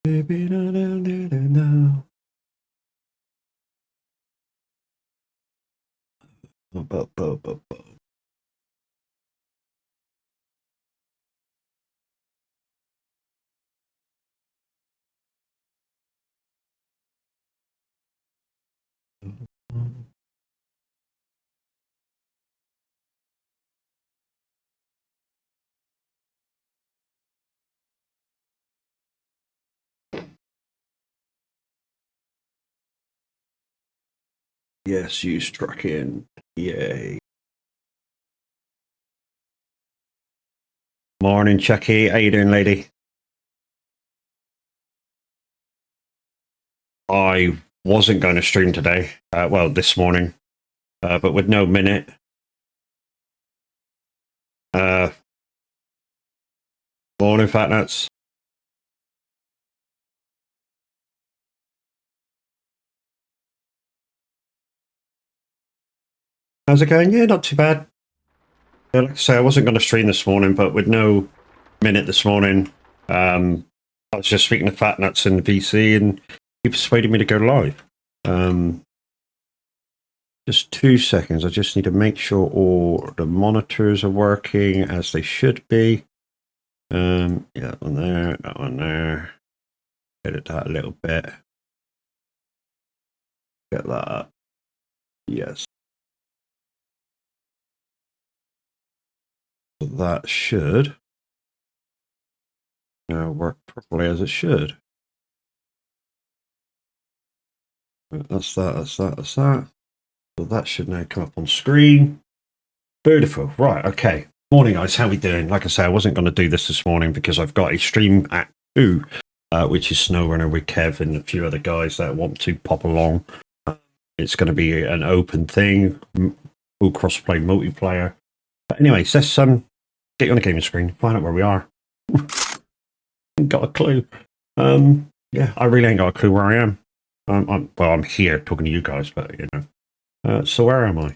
Baby, no, no, no, no, no. Bu- bu- bu- bu- Yes, you struck in. Yay. Morning, Chucky. How you doing, lady? I wasn't going to stream today. Well, this morning, but with no minute. Uh, Morning, fat nuts. How's it going? Yeah, not too bad. Yeah, like I say, I wasn't going to stream this morning, but with no minute this morning, I was just speaking to fat nuts in the VC, and he persuaded me to go live. Just 2 seconds. I just need to make sure all the monitors are working as they should be. Yeah, that one there, that one there. Edit that a little bit. Get that up. Yes. So that should work properly as it should. That's that, that's that, that's that. So that should now come up on screen. Beautiful. Right, okay. Morning, guys. How we doing? Like I say, I wasn't going to do this morning because I've got a stream at 2, which is SnowRunner with Kev and a few other guys that want to pop along. It's going to be an open thing, full cross-play multiplayer. But anyways, let's get you on the gaming screen, find out where we are. Ain't got a clue. Yeah, I really ain't got a clue where I am. I'm here talking to you guys, but you know. So where am I?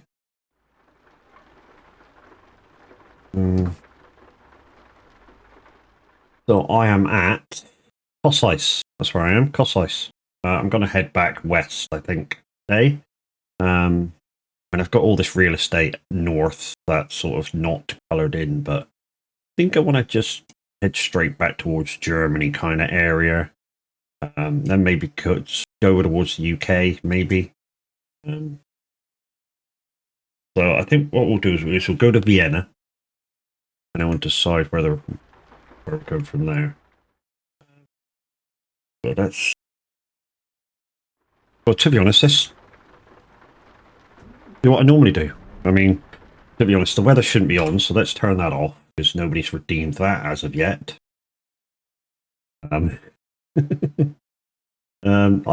So I am at Cossice. That's where I am, Cossice. I'm going to head back west, I think, today. And I've got all this real estate north that's sort of not coloured in, but I think I want to just head straight back towards Germany kind of area. Then maybe could go towards the UK, maybe. So I think what we'll do is we'll go to Vienna, and I will decide where we go from there. But that's well, to be honest, this is what I normally do. I mean, to be honest, the weather shouldn't be on, so let's turn that off because nobody's redeemed that as of yet. I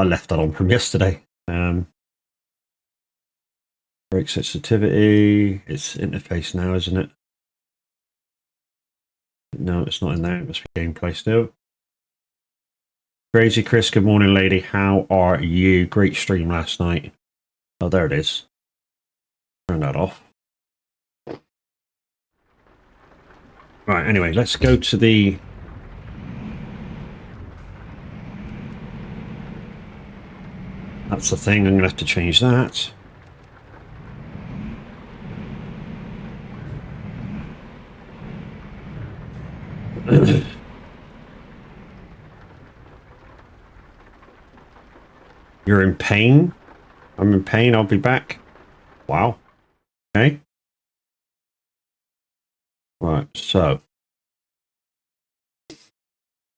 left that on from yesterday. Brake sensitivity. It's interface now, isn't it? No, it's not in there. It must be gameplay still. Crazy Chris, good morning, lady. How are you? Great stream last night. Oh, there it is. Turn that off. Right, anyway, let's go to the... That's the thing, I'm going to have to change that. You're in pain? I'm in pain, I'll be back. Wow. Okay. Right, so...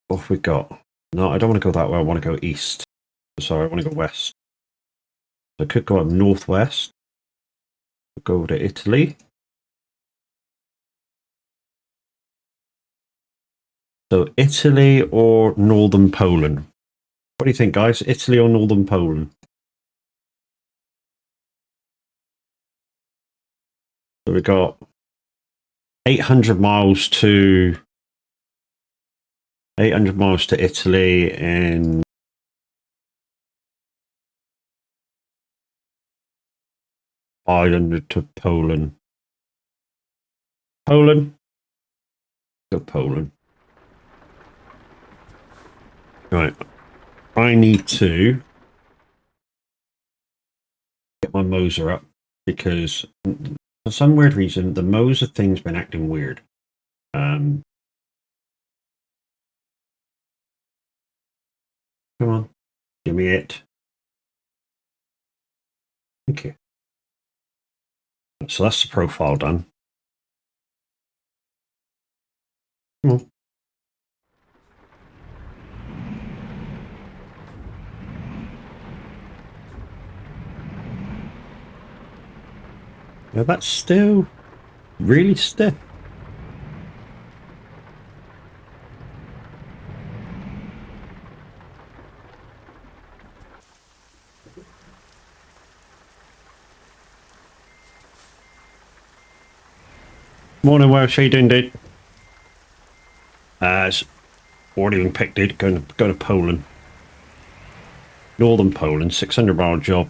What have we got? No, I don't want to go that way, I want to go east. Sorry, I want to go west. So I could go up northwest. Go to Italy. So Italy or northern Poland? What do you think, guys? Italy or northern Poland? So we got 800 miles to 800 miles to Italy and 500 to Poland. Poland? Go Poland. Right. I need to get my Moser up because for some weird reason the Moser thing's been acting weird. Come on, give me it. Okay. So that's the profile done. Come on. Yeah, that's still really stiff. Morning, Welsh. How you doing, dude? It's already been picked, dude. Going to Poland. Northern Poland, 600-mile job.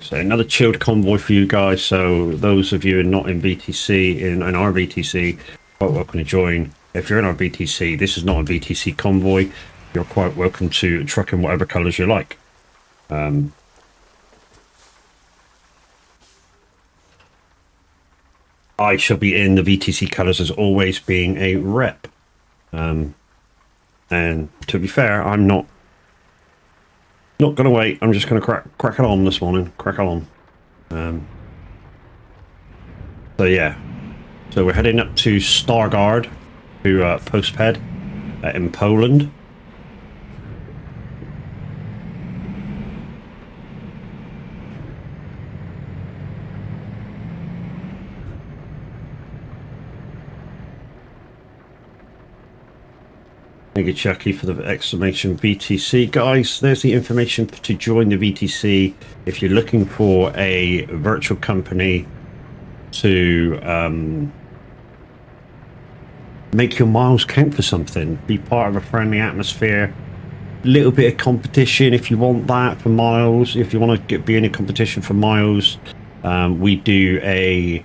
So another chilled convoy for you guys. So those of you not in VTC, in our VTC, quite welcome to join. If you're in our VTC, this is not a VTC convoy. You're quite welcome to truck in whatever colours you like. I shall be in the VTC colours as always, being a rep. And to be fair, I'm not going to wait. I'm just going to crack it on this morning. Crack on. So yeah. So we're heading up to Stargard, to Postped in Poland. Thank you, Chucky, for the exclamation VTC. Guys, there's the information to join the VTC if you're looking for a virtual company to make your miles count for something. Be part of a friendly atmosphere. Little bit of competition if you want that for miles. If you want to be in a competition for miles, we do a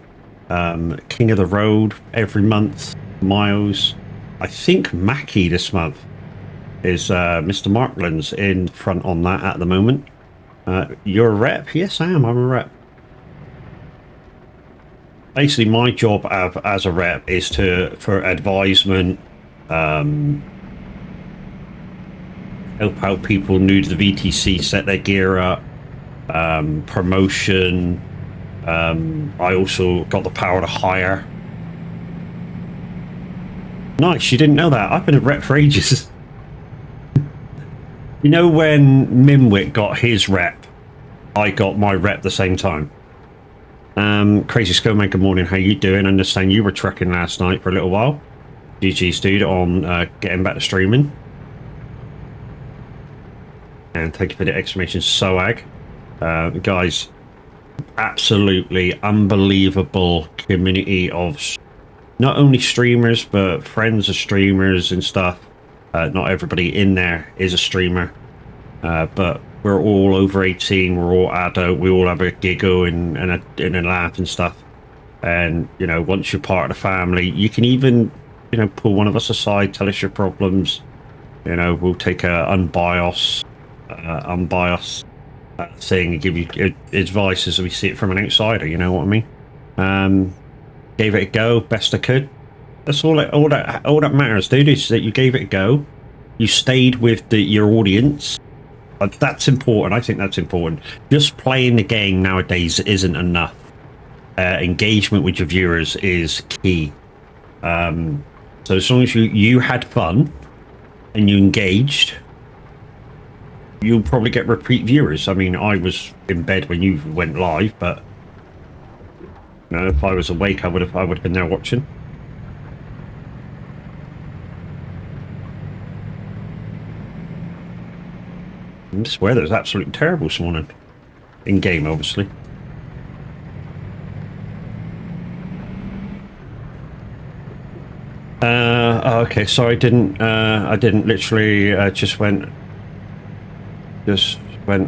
King of the Road every month. Miles. I think Mackie this month is Mr. Markland's in front on that at the moment. You're a rep? Yes, I am. I'm a rep. Basically, my job as a rep is for advisement, help out people new to the VTC, set their gear up, promotion. I also got the power to hire. Nice, you didn't know that. I've been a rep for ages. You know when Mimwit got his rep, I got my rep the same time. Crazy Skullman, good morning. How you doing? I understand you were trucking last night for a little while. GG's, dude, on getting back to streaming. And thank you for the exclamation soag. Guys, absolutely unbelievable community of not only streamers, but friends of streamers and stuff. Not everybody in there is a streamer, but we're all over 18. We're all adult. We all have a giggle and a laugh and stuff. And, you know, once you're part of the family, you can even, you know, pull one of us aside, tell us your problems. You know, we'll take a unbiased thing and give you advice as we see it from an outsider. You know what I mean? Gave it a go, best I could. That's all that matters, dude, is that you gave it a go. You stayed with your audience. That's important. I think that's important. Just playing the game nowadays isn't enough. Engagement with your viewers is key. So as long as you had fun and you engaged, you'll probably get repeat viewers. I mean, I was in bed when you went live, but you know, if I was awake, I would have been there watching. And this weather is absolutely terrible this morning. In game, obviously. Okay, sorry, I didn't literally just went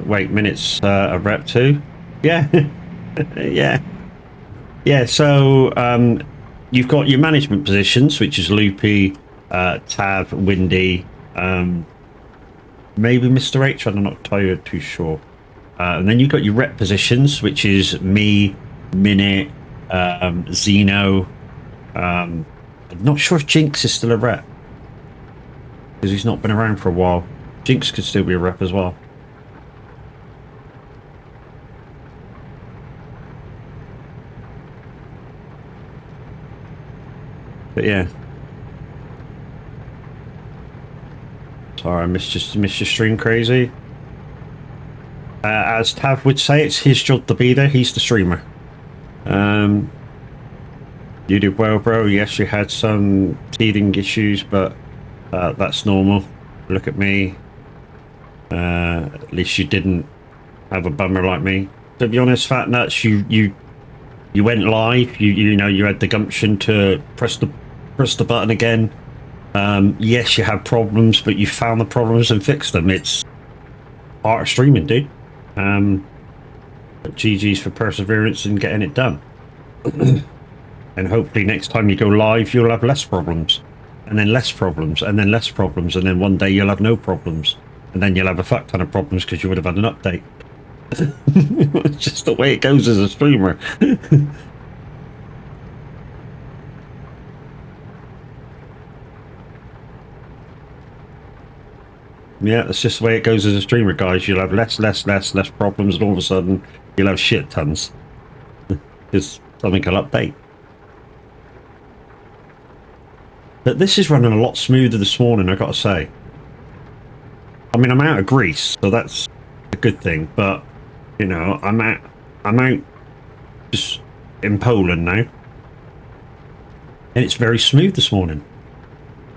wait minutes of rep 2. Yeah. Yeah, so you've got your management positions, which is Loopy, Tav, Windy, Maybe Mr. H, I'm not too sure. And then you've got your rep positions, which is me, Minute, Zeno. I'm not sure if Jinx is still a rep, because he's not been around for a while. Jinx could still be a rep as well. But yeah. Sorry, I missed your stream, crazy. As Tav would say, it's his job to be there. He's the streamer. You did well, bro. Yes, you had some teething issues, but that's normal. Look at me. At least you didn't have a bummer like me. To be honest, Fat Nuts, you went live. You know, you had the gumption to press the button again. Yes, you had problems, but you found the problems and fixed them. It's part of streaming, dude. But GG's for perseverance and getting it done. And hopefully next time you go live, you'll have less problems, and then less problems, and then less problems, and then one day you'll have no problems, and then you'll have a fuck ton of problems because you would have had an update. It's just the way it goes as a streamer. Yeah, that's just the way it goes as a streamer, guys. You'll have less problems, and all of a sudden you'll have shit tons. Because something will update. But this is running a lot smoother this morning, I gotta say. I mean, I'm out of grease, so that's a good thing. But you know, I'm out just in Poland now, and it's very smooth this morning.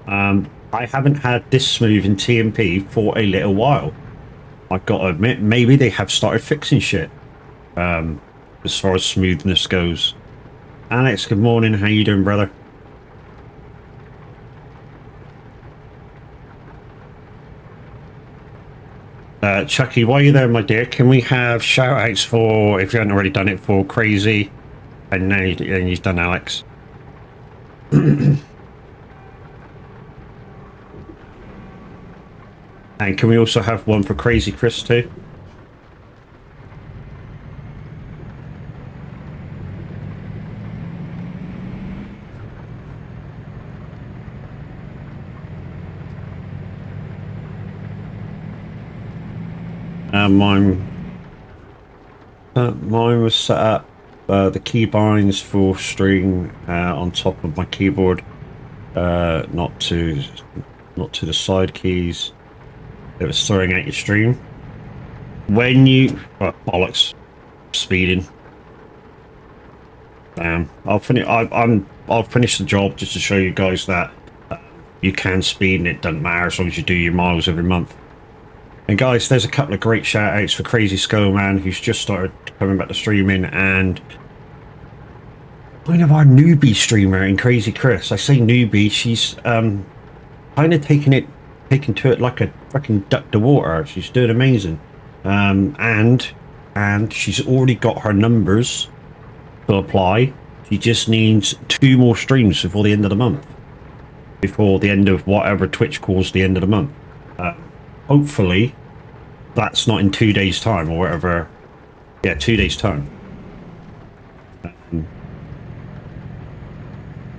I haven't had this smooth in TMP for a little while. I've got to admit, maybe they have started fixing shit as far as smoothness goes. Alex, good morning. How you doing, brother? Chucky, while you're there, my dear, can we have shout outs for, if you haven't already done it, for Crazy, and now you've done Alex. And can we also have one for Crazy Chris too? Mine was set up, the keybinds for string on top of my keyboard, not to the side keys. It was throwing out your stream. When you... Oh, bollocks. Speeding. Damn. I'll finish the job just to show you guys that you can speed and it doesn't matter as long as you do your miles every month. And guys, there's a couple of great shout outs for Crazy Skullman, who's just started coming back to streaming, and kind of our newbie streamer in Crazy Chris. I say newbie, she's kind of taking to it like a fucking duck to water. She's doing amazing. And she's already got her numbers to apply. She just needs 2 more streams before the end of the month. Before the end of whatever Twitch calls the end of the month. Hopefully that's not in 2 days time or whatever. Yeah, 2 days time. But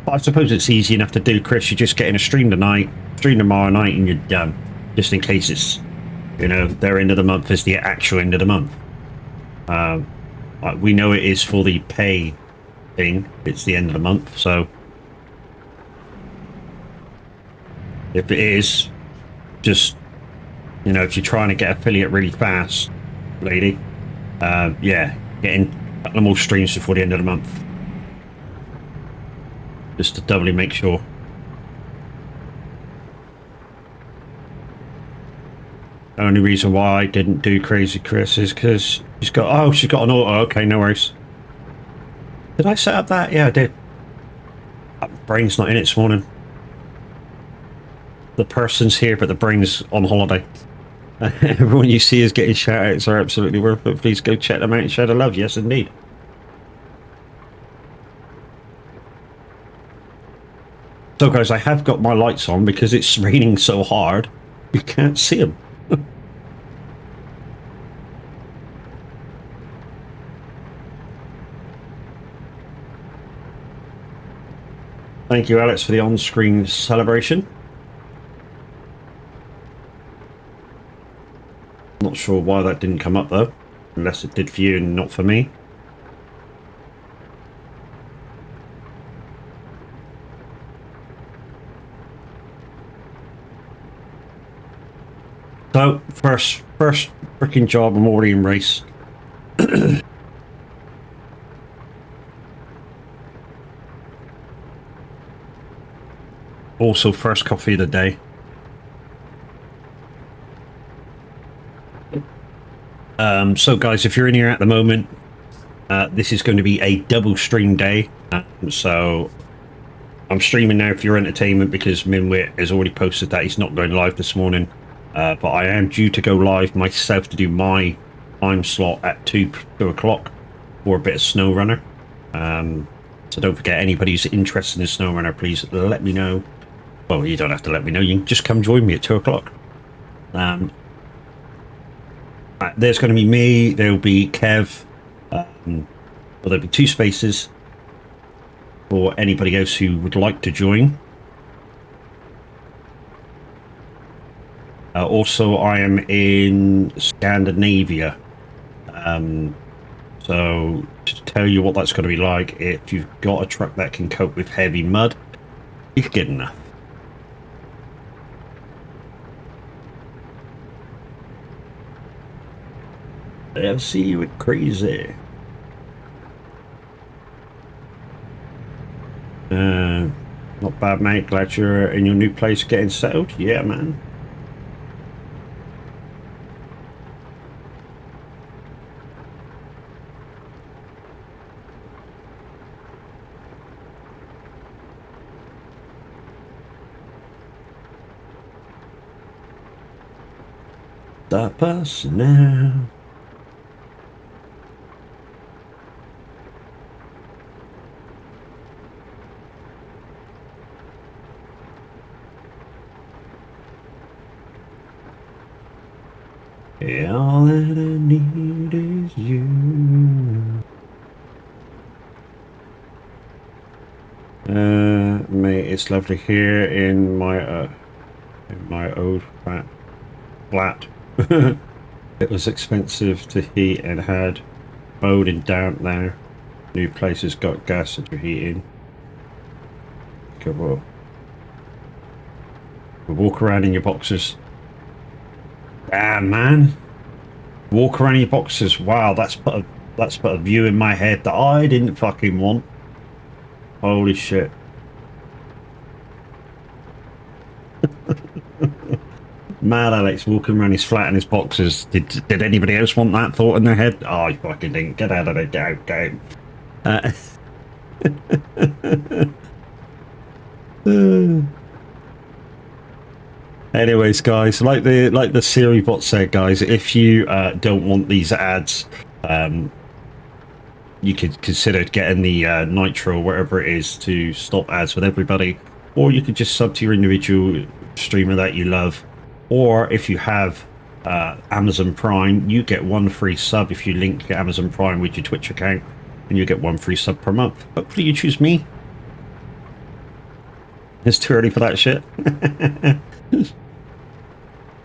I suppose it's easy enough to do, Chris. You just get in a stream tonight, stream tomorrow night, and you're done. Just in case it's, you know, their end of the month is the actual end of the month. We know it is for the pay thing. It's the end of the month, so if it is, just, you know, if you're trying to get affiliate really fast, lady, yeah, get in a couple more streams before the end of the month. Just to doubly make sure. The only reason why I didn't do Crazy Chris is because she's got an auto. Okay, no worries. Did I set up that? Yeah, I did. Brain's not in it this morning. The person's here, but the brain's on holiday. Everyone you see is getting shout outs are absolutely worth it. Please go check them out and share the love. Yes, indeed. So guys, I have got my lights on because it's raining so hard. You can't see them. Thank you, Alex, for the on-screen celebration. Not sure why that didn't come up, though. Unless it did for you and not for me. So, first freaking job, I'm already in race. Also, first coffee of the day. So guys, if you're in here at the moment, this is going to be a double stream day. So I'm streaming now for your entertainment because Minwit has already posted that he's not going live this morning. But I am due to go live myself to do my time slot at 2 o'clock for a bit of SnowRunner. So don't forget, anybody who's interested in SnowRunner, please let me know. Well, you don't have to let me know. You can just come join me at 2 o'clock. There's going to be me. There'll be Kev. Well, there'll be 2 spaces for anybody else who would like to join. Also, I am in Scandinavia. So to tell you what that's going to be like, if you've got a truck that can cope with heavy mud, it's good enough. I'll see you at crazy. Not bad, mate. Glad you're in your new place getting settled. Yeah, man. Stop us now. Yeah, all that I need is you. Mate, it's lovely here in my old flat. It was expensive to heat and had mold and damp there. New places got gas that you're heating. Good work. Walk around in your boxes. Ah, man. Walk around in your boxes. Wow, that's put a view in my head that I didn't fucking want. Holy shit. Mad Alex walking around his flat in his boxes. Did anybody else want that thought in their head? Oh, you fucking didn't. Get out of there. Go. Anyways, guys, like the Siri bot said, guys, if you don't want these ads, you could consider getting the Nitro or whatever it is to stop ads with everybody, or you could just sub to your individual streamer that you love, or if you have Amazon Prime, you get 1 free sub if you link Amazon Prime with your Twitch account, and you get 1 free sub per month. Hopefully you choose me. It's too early for that shit.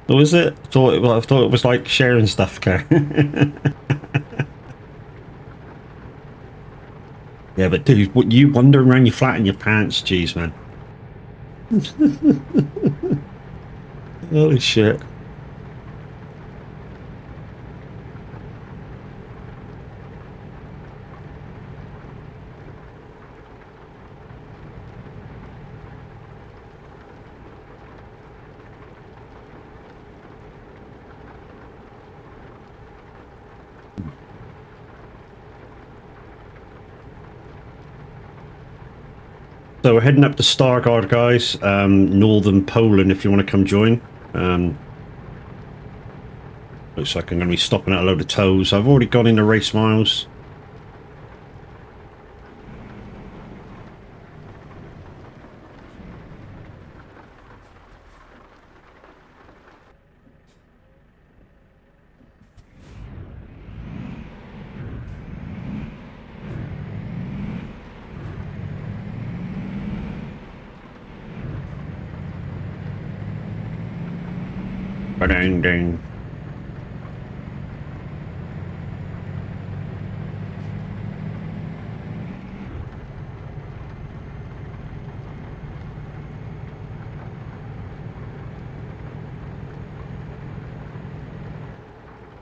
What was it? I thought it was like sharing stuff, okay? Yeah, but dude, what you wandering around your flat in your pants? Jeez, man. Holy shit. So we're heading up to Stargard, guys, northern Poland, if you want to come join. Looks like I'm going to be stopping at a load of tows. I've already gone into race miles. Ba-ding, ding.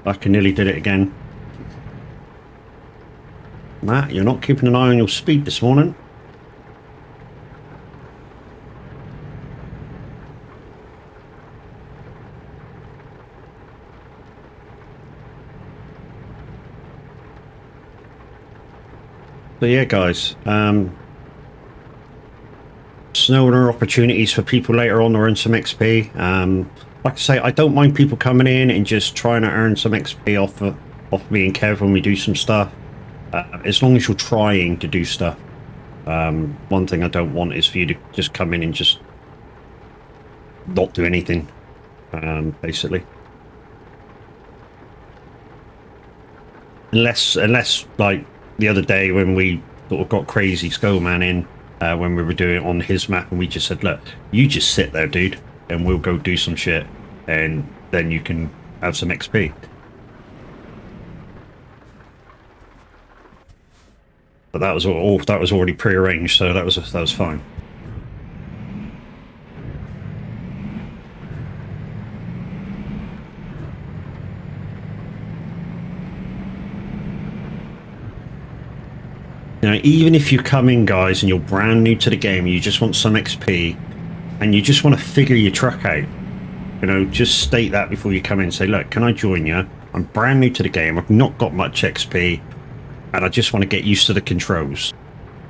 I nearly did it again. Matt, you're not keeping an eye on your speed this morning. So yeah, guys, snow runner opportunities for people later on to earn some XP. Like I say, I don't mind people coming in and just trying to earn some XP off me and Kev when we do some stuff. As long as you're trying to do stuff. One thing I don't want is for you to just come in and just not do anything, basically. Unless like the other day when we sort of got Crazy Skullman in, when we were doing it on his map, and we just said, look, you just sit there, dude, and we'll go do some shit, and then you can have some XP. But that was all. That was already pre-arranged, so that was fine. Now, even if you come in, guys, and you're brand new to the game, you just want some XP, and you just want to figure your truck out, you know, just state that before you come in. Say, look, can I join you? I'm brand new to the game. I've not got much XP, and I just want to get used to the controls.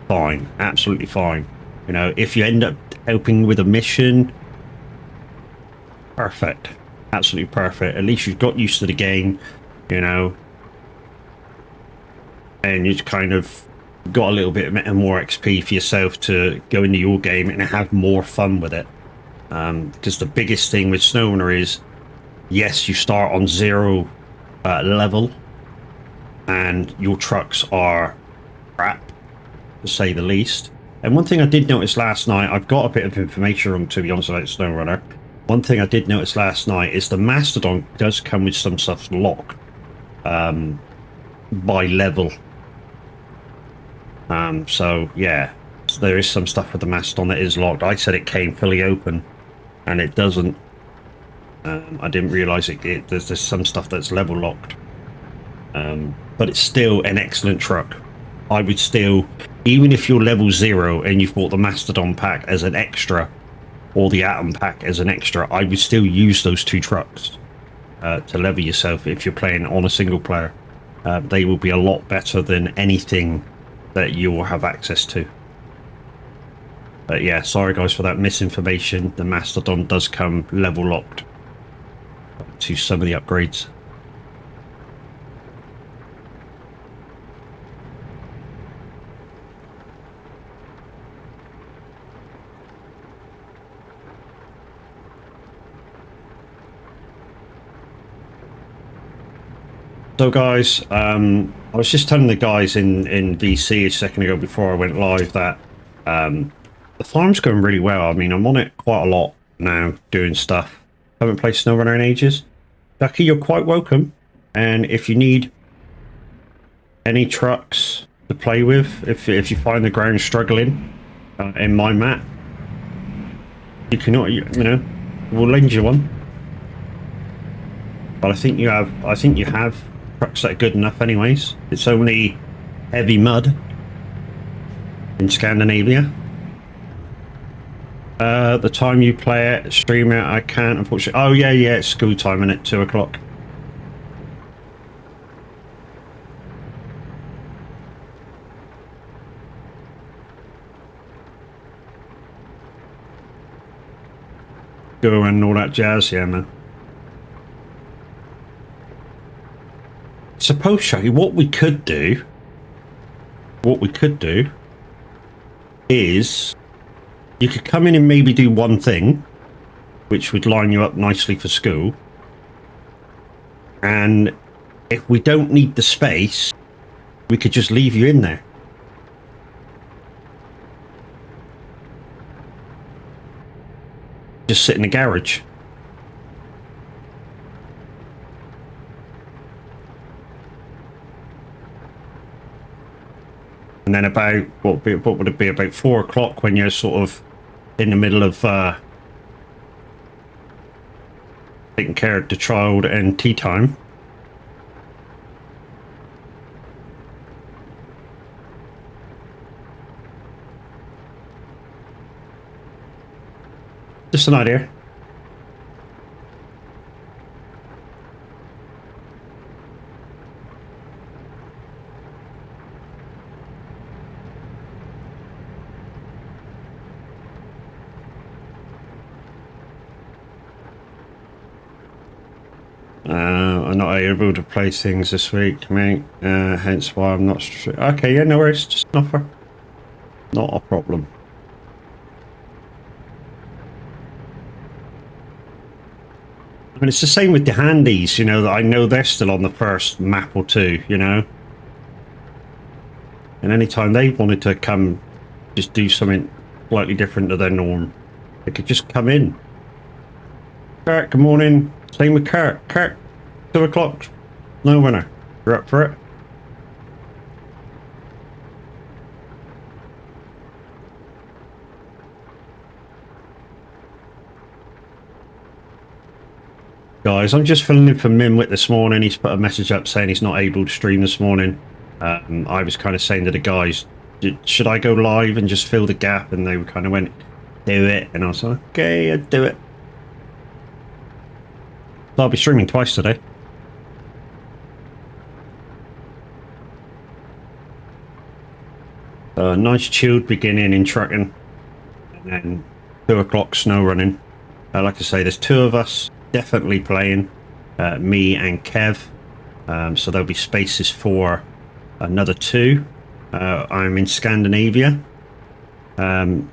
Fine, absolutely fine. You know, if you end up helping with a mission, perfect, absolutely perfect. At least you've got used to the game, you know, and you've kind of got a little bit more XP for yourself to go into your game and have more fun with it. Because the biggest thing with SnowRunner is, yes, you start on 0 level, and your trucks are crap, to say the least. And one thing I did notice last night, I've got a bit of information on, to be honest, about SnowRunner. One thing I did notice last night is the Mastodon does come with some stuff locked by level. So yeah, so there is some stuff with the Mastodon that is locked. I said it came fully open, and it doesn't. I didn't realise there's some stuff that's level locked. But it's still an excellent truck. I would still, even if you're level 0 and you've bought the Mastodon pack as an extra, or the Atom pack as an extra, I would still use those 2 trucks to level yourself if you're playing on a single player. They will be a lot better than anything that you will have access to. But yeah, sorry guys for that misinformation. The Mastodon does come level locked to some of the upgrades. So guys, I was just telling the guys in VC a second ago before I went live that the farm's going really well. I mean, I'm on it quite a lot now, doing stuff. Haven't played SnowRunner in ages. Ducky, you're quite welcome. And if you need any trucks to play with, if you find the ground struggling in my map, you can, you know, we'll lend you one. But I think you have trucks that are good enough anyways. It's only heavy mud in Scandinavia. The time you play it, stream it, I can't, unfortunately. Oh yeah, it's school time, and at 2 o'clock. Go and all that jazz, yeah, man. Suppose, Shaggy, what we could do is you could come in and maybe do one thing, which would line you up nicely for school. And if we don't need the space, we could just leave you in there. Just sit in the garage. And then about, what would it be, about 4 o'clock when you're sort of in the middle of taking care of the child and tea time. Just an idea. I'm not able to play things this week, mate. Hence why I'm not... Okay, yeah, no worries. Just an offer. Not a problem. I mean, it's the same with the handies, you know, that I know they're still on the first map or two, you know. And anytime they wanted to come, just do something slightly different to their norm, they could just come in. Kurt, good morning. Same with Kurt. Kurt, 2 o'clock. No winner. You're up for it? Guys, I'm just filling in for Mimwit this morning. He's put a message up saying he's not able to stream this morning. I was kind of saying to the guys, should I go live and just fill the gap? And they kind of went, do it. And I was like, okay, I'll do it. So I'll be streaming twice today. Nice chilled beginning in trucking. And then 2 o'clock snow running. Like I say, there's 2 of us definitely playing, me and Kev. So there'll be spaces for another 2. I'm in Scandinavia. Might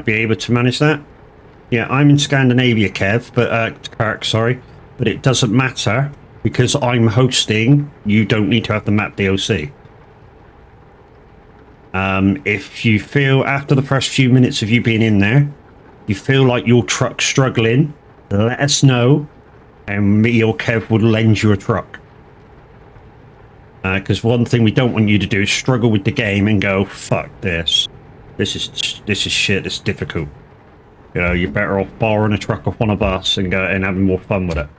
be able to manage that. Yeah, I'm in Scandinavia, Kev, but Kirk, sorry, but it doesn't matter because I'm hosting. You don't need to have the map DOC. If you feel after the first few minutes of you being in there, you feel like your truck's struggling, let us know, and me or Kev will lend you a truck. Because one thing we don't want you to do is struggle with the game and go, fuck this. This is shit. It's difficult. You know, you're better off borrowing a truck off one of us and go and having more fun with it.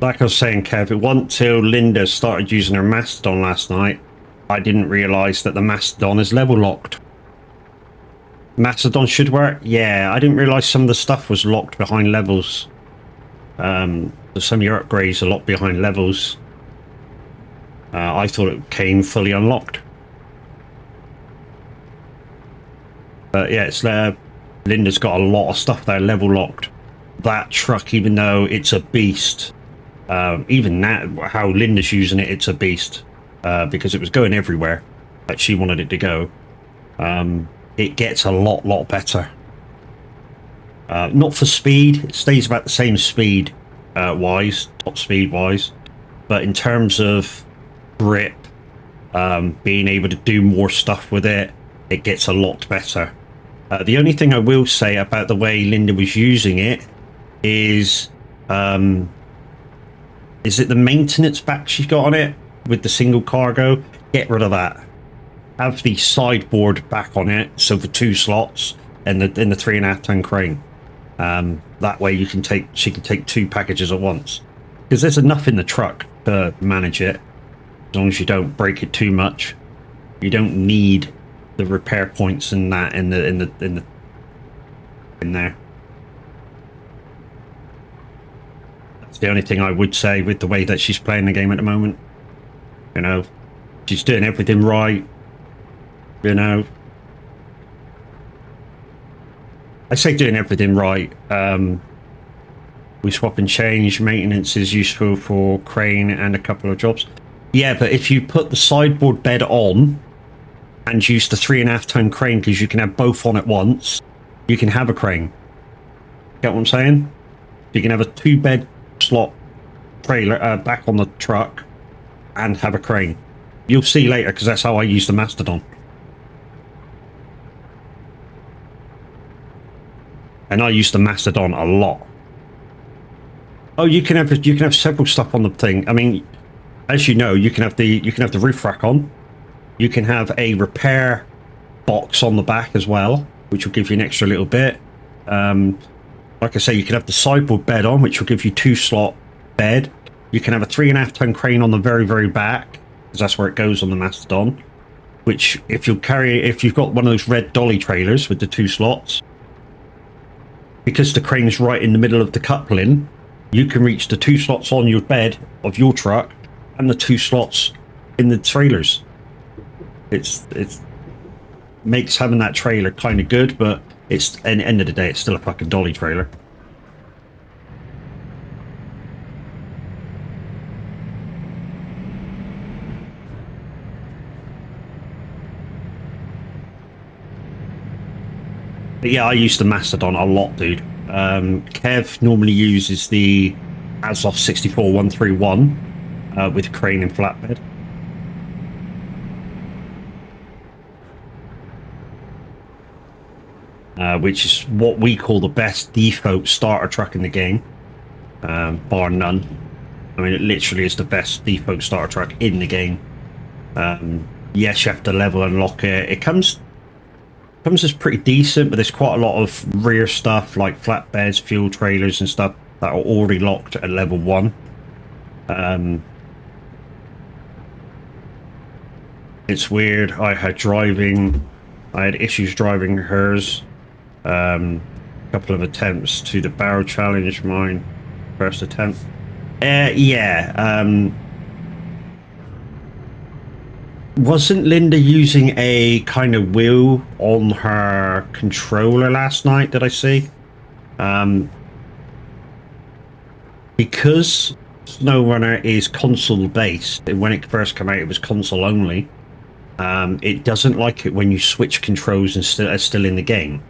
Like I was saying, Kev, it wasn't till Linda started using her Mastodon last night, I didn't realise that the Mastodon is level locked. Mastodon should work? Yeah, I didn't realise some of the stuff was locked behind levels. Some of your upgrades are locked behind levels. I thought it came fully unlocked. But yeah, it's Linda's got a lot of stuff there level locked. That truck, even though it's a beast, even that, how Linda's using it, it's a beast. Because it was going everywhere that she wanted it to go. It gets a lot better. Not for speed, it stays about the same speed wise, top speed wise. But in terms of grip, being able to do more stuff with it, it gets a lot better. The only thing I will say about the way Linda was using it is it the maintenance back she's got on it with the single cargo? Get rid of that. Have the sideboard back on it, so the 2 slots and the 3.5 ton crane. That way she can take 2 packages at once, because there's enough in the truck to manage it as long as you don't break it too much. You don't need the repair points and that in there. That's the only thing I would say with the way that she's playing the game at the moment. You know, she's doing everything right. You know, I say doing everything right. We swap and change. Maintenance is useful for crane and a couple of jobs. Yeah, but if you put the sideboard bed on, and use the 3.5-ton crane, because you can have both on at once. You can have a crane. Get what I'm saying? You can have a 2-bed slot trailer back on the truck and have a crane. You'll see later, because that's how I use the Mastodon. And I use the Mastodon a lot. Oh, you can have several stuff on the thing. I mean, as you know, you can have the roof rack on. You can have a repair box on the back as well, which will give you an extra little bit. Like I say, you can have the sideboard bed on, which will give you 2-slot bed. You can have a 3.5-ton crane on the very, very back, because that's where it goes on the Mastodon. Which, if you've got one of those red dolly trailers with the 2 slots, because the crane's right in the middle of the coupling, you can reach the 2 slots on your bed of your truck and the 2 slots in the trailers. It makes having that trailer kind of good, but it's, at the end of the day, it's still a fucking dolly trailer. But yeah, I use the Mastodon a lot, dude. Kev normally uses the Azoth 64131 with crane and flatbed. Which is what we call the best default starter truck in the game, bar none. I mean, it literally is the best default starter truck in the game. Yes, you have to level unlock it. It comes as pretty decent, but there's quite a lot of rear stuff like flatbeds, fuel trailers and stuff that are already locked at level 1. It's weird. I had issues driving hers. Couple of attempts to the barrel challenge, mine first attempt. Wasn't Linda using a kind of wheel on her controller last night, did I see? Because SnowRunner is console based, and when it first came out it was console only, it doesn't like it when you switch controls and still in the game.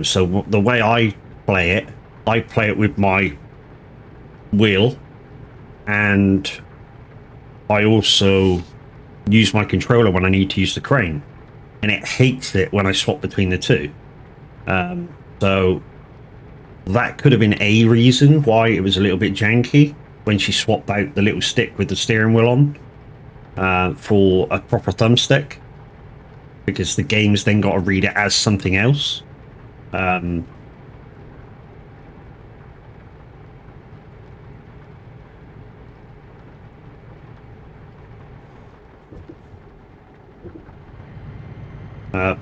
So the way I play it with my wheel, and I also use my controller when I need to use the crane, and it hates it when I swap between the two. So that could have been a reason why it was a little bit janky when she swapped out the little stick with the steering wheel on for a proper thumbstick, because the game's then got to read it as something else.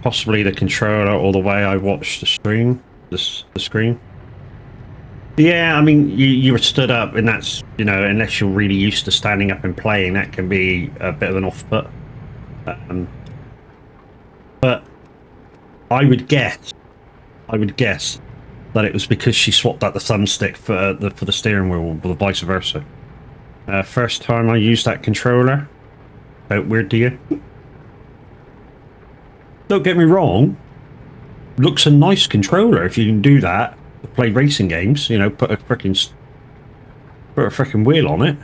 Possibly the controller or the way I watched the screen. The screen. Yeah, I mean, you were stood up, and that's, you know, unless you're really used to standing up and playing, that can be a bit of an off-put. But I would guess that it was because she swapped out the thumbstick for the steering wheel, or vice versa. First time I used that controller. Felt weird to you? Don't get me wrong. Looks a nice controller if you can do that to play racing games. You know, put a frickin' wheel on it.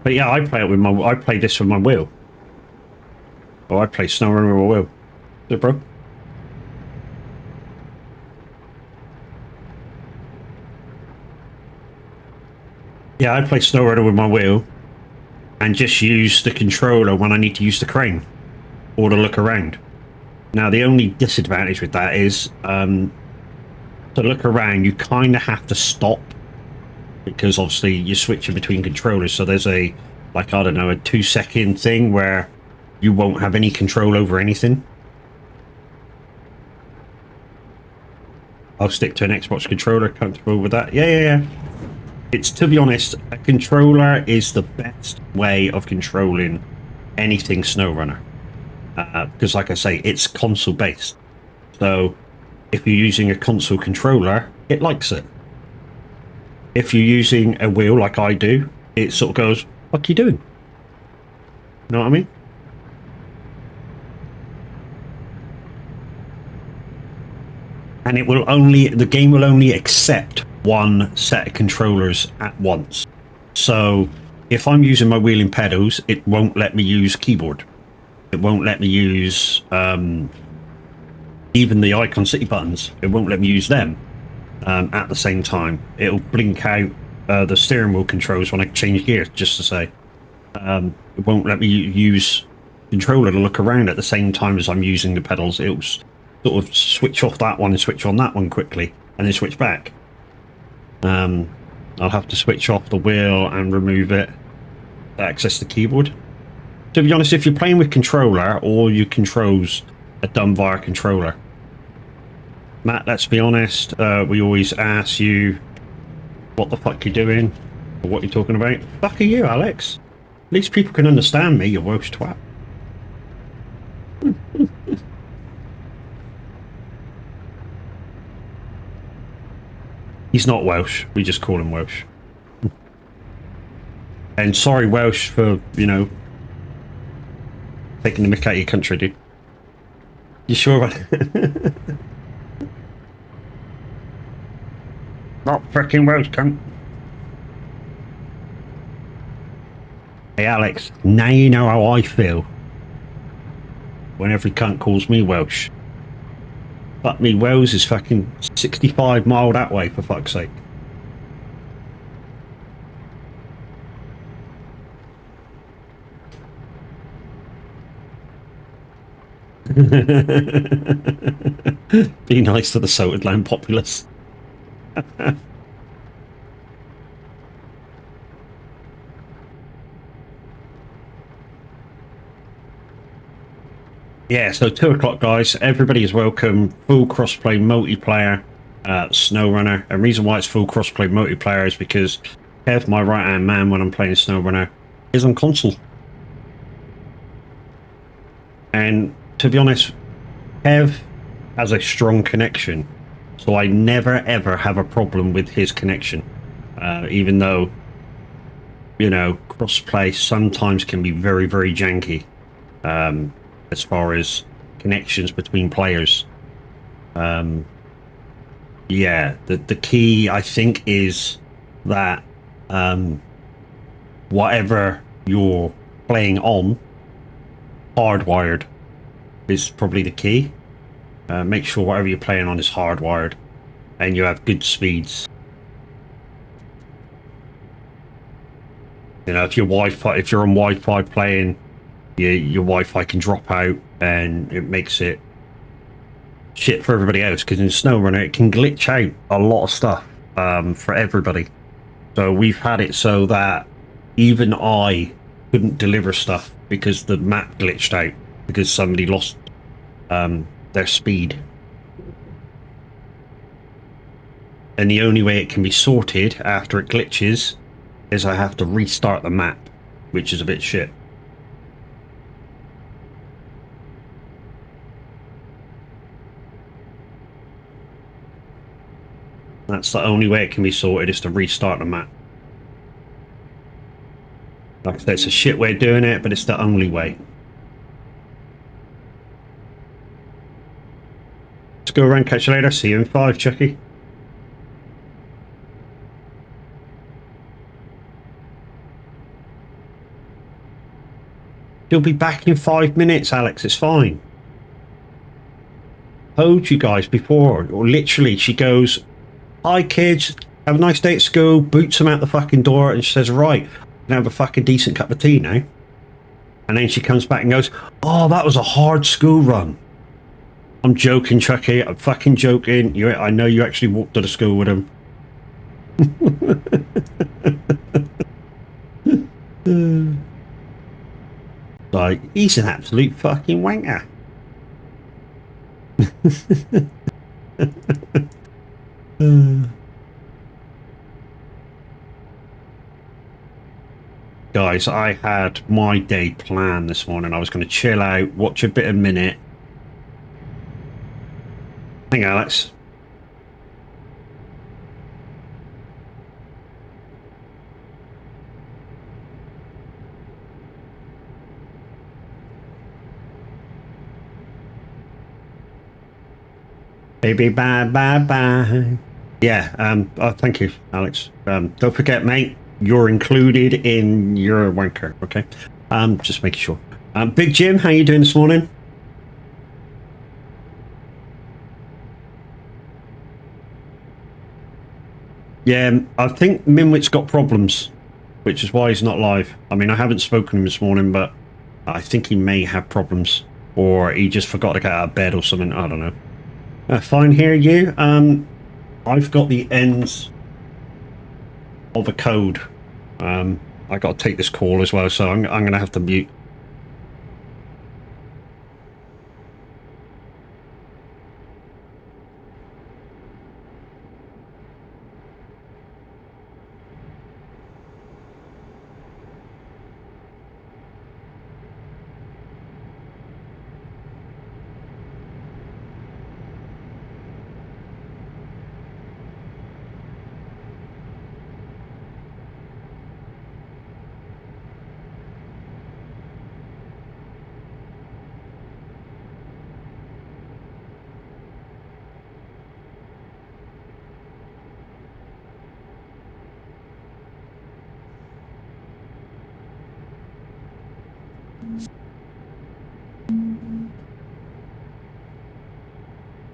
But yeah, I play this with my wheel. Or I play SnowRunner with my wheel. Is it, bro? Yeah, I play SnowRunner with my wheel and just use the controller when I need to use the crane or to look around. Now, the only disadvantage with that is to look around, you kind of have to stop, because obviously you're switching between controllers. So there's a, like, I don't know, a 2-second thing where you won't have any control over anything. I'll stick to an Xbox controller, comfortable with that. Yeah. It's, to be honest, a controller is the best way of controlling anything SnowRunner. Because, like I say, it's console based. So if you're using a console controller, it likes it. If you're using a wheel like I do, it sort of goes, what are you doing? You know what I mean? And the game will only accept one set of controllers at once. So if I'm using my wheel and pedals, it won't let me use keyboard. It won't let me use even the Icon City buttons. It won't let me use them at the same time. It'll blink out the steering wheel controls when I change gears, just to say. It won't let me use controller to look around at the same time as I'm using the pedals. It'll sort of switch off that one and switch on that one quickly, and then switch back. I'll have to switch off the wheel and remove it to access the keyboard. To be honest, if you're playing with controller, all your controls are done via controller. Matt, let's be honest, we always ask you what the fuck you're doing, or what you're talking about. Fuck are you, Alex? At least people can understand me, you Welsh twat. He's not Welsh, we just call him Welsh. And sorry, Welsh, for, you know, taking the mick out of your country, dude. You sure about it? Not freaking Welsh, cunt. Hey, Alex, now you know how I feel when every cunt calls me Welsh. Fuck me, Wales is fucking 65 mile that way, for fuck's sake. Be nice to the Salted Land populace. Yeah, so 2 o'clock, guys. Everybody is welcome. Full crossplay multiplayer, SnowRunner. And reason why it's full crossplay multiplayer is because Kev, my right-hand man when I'm playing SnowRunner, is on console. And to be honest, Kev has a strong connection, so I never ever have a problem with his connection. Even though, you know, crossplay sometimes can be very, very janky. As far as connections between players. Yeah, the key, I think, is that whatever you're playing on, hardwired is probably the key. Make sure whatever you're playing on is hardwired and you have good speeds. You know, if you're on Wi-Fi playing, your Wi-Fi can drop out and it makes it shit for everybody else, because in SnowRunner it can glitch out a lot of stuff for everybody. So we've had it so that even I couldn't deliver stuff because the map glitched out because somebody lost their speed. And the only way it can be sorted after it glitches is I have to restart the map, which is a bit shit. That's the only way it can be sorted, is to restart the map. Like I said, it's a shit way of doing it, but it's the only way. Let's go around, catch you later. See you in 5, Chucky. He'll be back in 5 minutes, Alex. It's fine. Told you guys before, or literally, she goes, "Hi kids, have a nice day at school," boots them out the fucking door, and she says, "Right, I can have a fucking decent cup of tea now." And then she comes back and goes, "Oh, that was a hard school run." I'm joking, Chucky. I'm fucking joking. I know you actually walked to the school with him. Like, he's an absolute fucking wanker. Guys, I had my day planned this morning. I was going to chill out, watch a bit of Minute, Hang on, Alex. Baby, bye, bye, bye. Yeah, thank you, Alex. Don't forget, mate, you're included in your wanker, okay? Just making sure. Big Jim, how you doing this morning? Yeah, I think Minwit's got problems, which is why he's not live. I mean, I haven't spoken to him this morning, but I think he may have problems, or he just forgot to get out of bed or something. I don't know. Fine, hear you. I've got the ends of a code. I got to take this call as well, so I'm going to have to mute.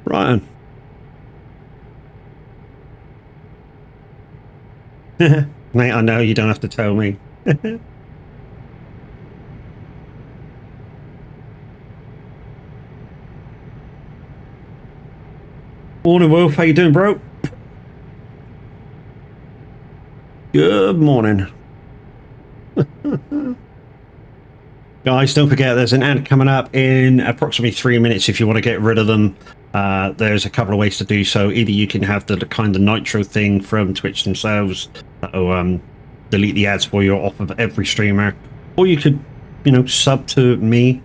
Right. Mate, I know you don't have to tell me. Morning, Wolf. How you doing, bro? Good morning. Guys, don't forget there's an ad coming up in approximately 3 minutes if you want to get rid of them. There's a couple of ways to do so. Either you can have the kind of nitro thing from Twitch themselves that'll delete the ads for you off of every streamer, or you could, sub to me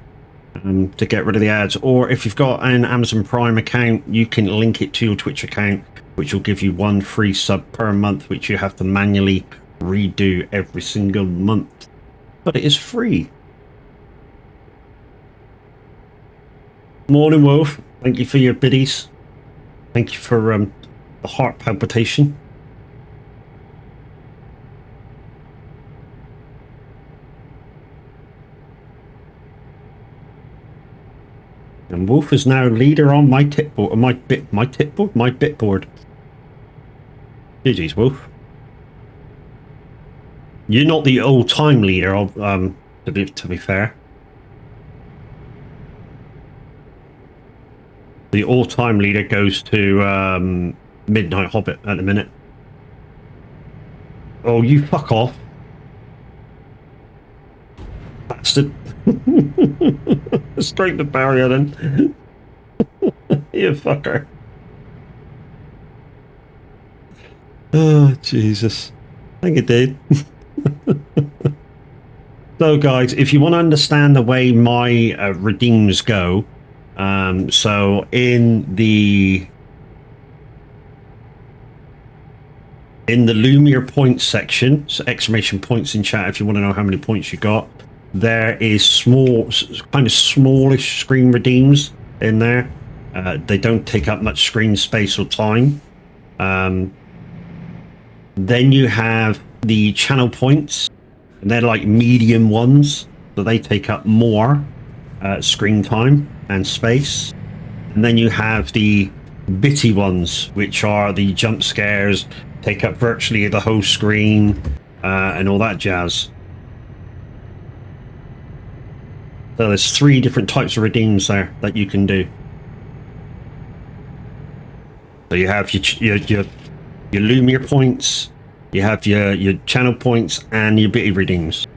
to get rid of the ads. Or if you've got an Amazon Prime account, you can link it to your Twitch account, which will give you 1 free sub per month, which you have to manually redo every single month. But it is free. Morning, Wolf. Thank you for your biddies. Thank you for the heart palpitation. And Wolf is now leader on my tipboard, my bitboard. GG's, Wolf. You're not the all-time leader, of to be fair. The all-time leader goes to Midnight Hobbit at the minute. Oh, you fuck off. Bastard. Straight to barrier then. You fucker. Oh, Jesus. I think it did. So, guys, if you want to understand the way my redeems go, so in the Lumiere points section, so exclamation points in chat if you want to know how many points you got, there is kind of smallish screen redeems in there. They don't take up much screen space or time. Then you have the channel points, and they're like medium ones, so they take up more screen time and space. And then you have the bitty ones, which are the jump scares, take up virtually the whole screen, and all that jazz. So there's 3 different types of redeems there that you can do. So you have your Lumiere points, you have your channel points, and your bitty redeems.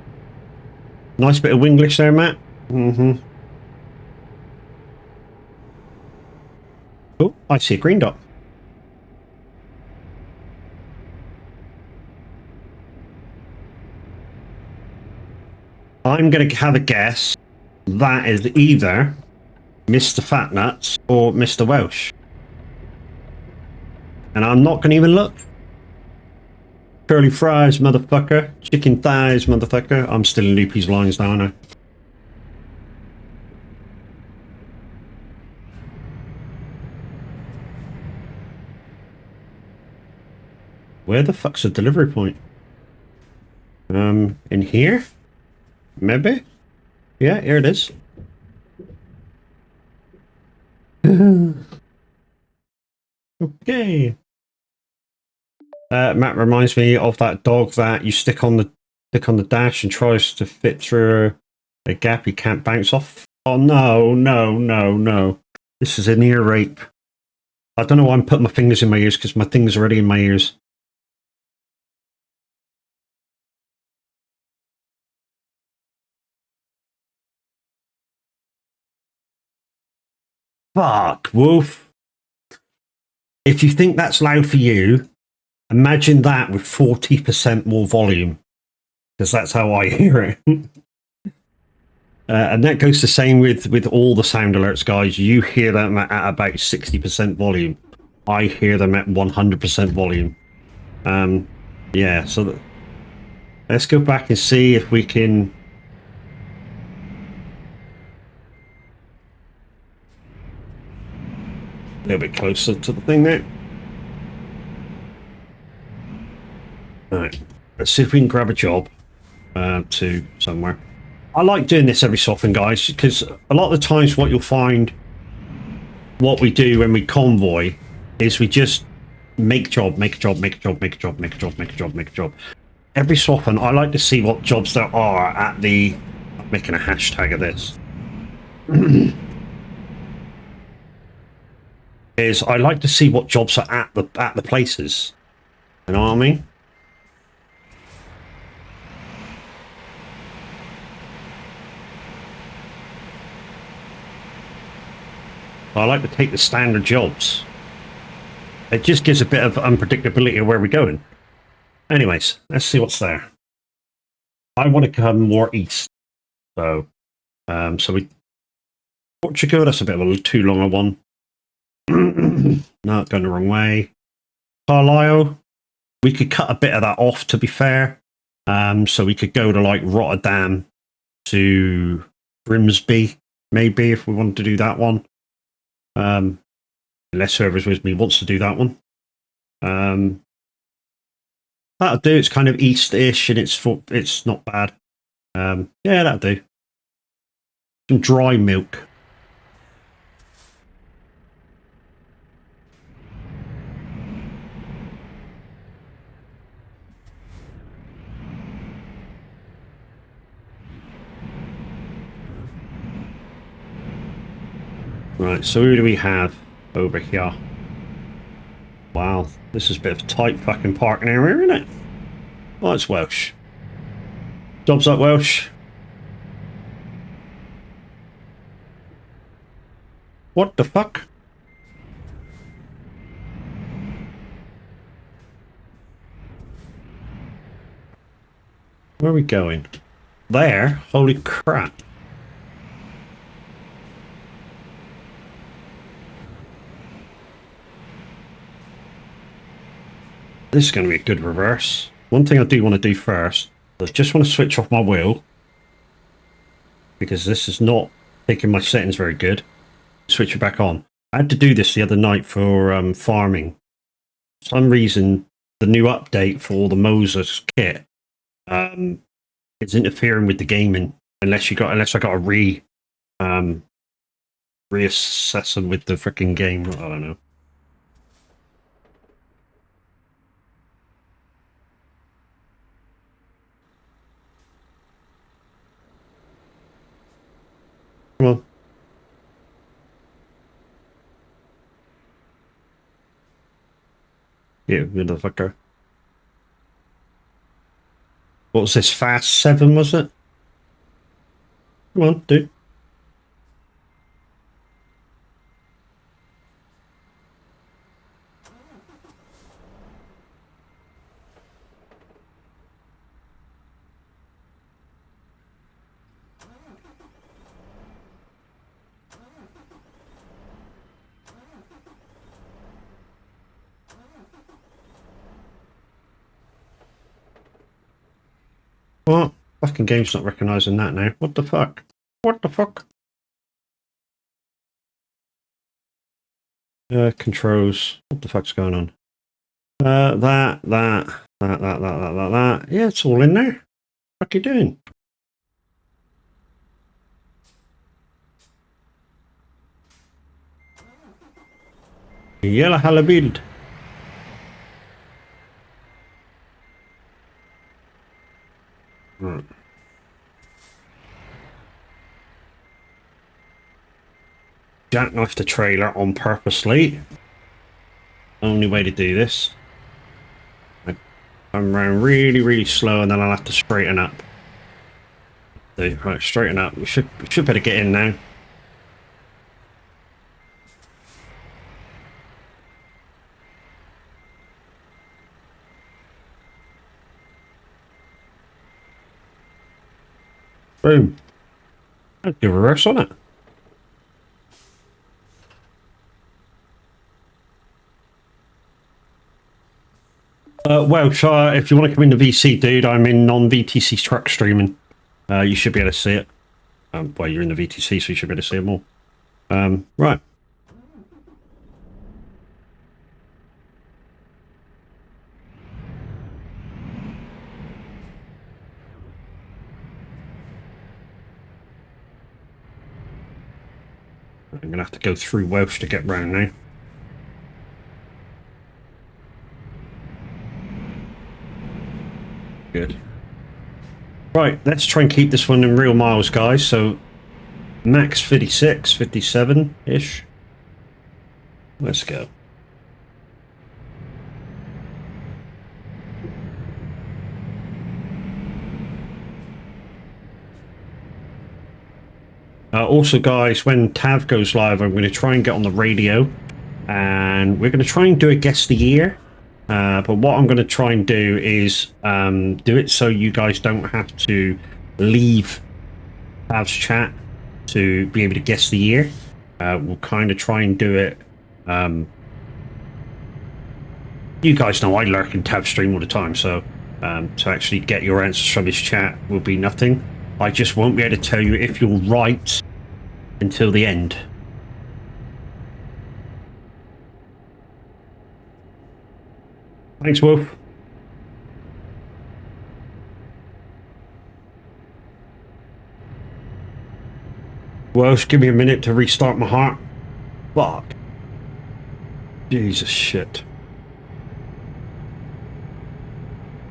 Nice bit of Winglish there, Matt. Mm-hmm. Oh, I see a green dot. I'm going to have a guess. That is either Mr. Fatnuts or Mr. Welsh. And I'm not going to even look. Curly fries, motherfucker. Chicken thighs, motherfucker. I'm still in Loopy's lines now, aren't I? Where the fuck's the delivery point? In here? Maybe? Yeah, here it is. Okay. Matt reminds me of that dog that you stick on the dash and tries to fit through a gap you can't bounce off. Oh no, no, no, no. This is an ear rape. I don't know why I'm putting my fingers in my ears because my thing's already in my ears. Fuck, Wolf. If you think that's loud for you, imagine that with 40% more volume. Because that's how I hear it. And that goes the same with all the sound alerts, guys. You hear them at about 60% volume. I hear them at 100% volume. Yeah, so let's go back and see if we can... A little bit closer to the thing there. Alright, let's see if we can grab a job to somewhere. I like doing this every so often, guys, because a lot of the times what you'll find, what we do when we convoy, is we just make job, make a job, make a job, make a job, make a job, make a job, make a job. Every so often, I like to see what jobs there are at the... I'm making a hashtag of this. Is I like to see what jobs are at the places. You know what I mean? I like to take the standard jobs. It just gives a bit of unpredictability of where we're going. Anyways, let's see what's there. I want to come more east. So, Portugal, that's a bit of a too long a one. No, going the wrong way. Carlisle, we could cut a bit of that off, to be fair. So we could go to like Rotterdam to Grimsby, maybe, if we wanted to do that one. Unless whoever's with me wants to do that one. That'll do. It's kind of east-ish, and it's not bad. Yeah, that'll do. Some dry milk. Right, so who do we have over here? Wow, this is a bit of a tight fucking parking area, isn't it? Oh, it's Welsh. Jobs up, Welsh. What the fuck? Where are we going? There? Holy crap. This is going to be a good reverse. One thing I do want to do first, I just want to switch off my wheel, because this is not taking my settings very good. Switch it back on. I had to do this the other night for farming. For some reason, the new update for the Moses kit is interfering with the gaming. Unless I got to reassess them with the freaking game. I don't know. Come on. Yeah, motherfucker. What was this? Fast 7, was it? Come on, dude. What? Fucking game's not recognising that now. What the fuck? What the fuck? Controls. What the fuck's going on? That. Yeah, it's all in there. What are you doing? Yellow halabild. Right. Jackknife the trailer on purposely. Only way to do this. I'm around really slow, and then I'll have to straighten up. So, right, straighten up. We should better get in now. Boom. I'll do a reverse on it. Welsh, if you want to come into VC, dude, I'm in non-VTC truck streaming. You should be able to see it. Well, you're in the VTC, so you should be able to see it more. Right. I'm going to have to go through Welsh to get round now. Good. Right, let's try and keep this one in real miles, guys. So, max 56, 57-ish. Let's go. Also, guys, when Tav goes live, I'm going to try and get on the radio. And we're going to try and do a guest of the year. But what I'm going to try and do is do it so you guys don't have to leave Tav's chat to be able to guess the year. We'll kind of try and do it. You guys know I lurk in Tav's stream all the time, so to actually get your answers from his chat will be nothing. I just won't be able to tell you if you're right until the end. Thanks, Wolf. Well, just give me a minute to restart my heart. Fuck. Jesus shit.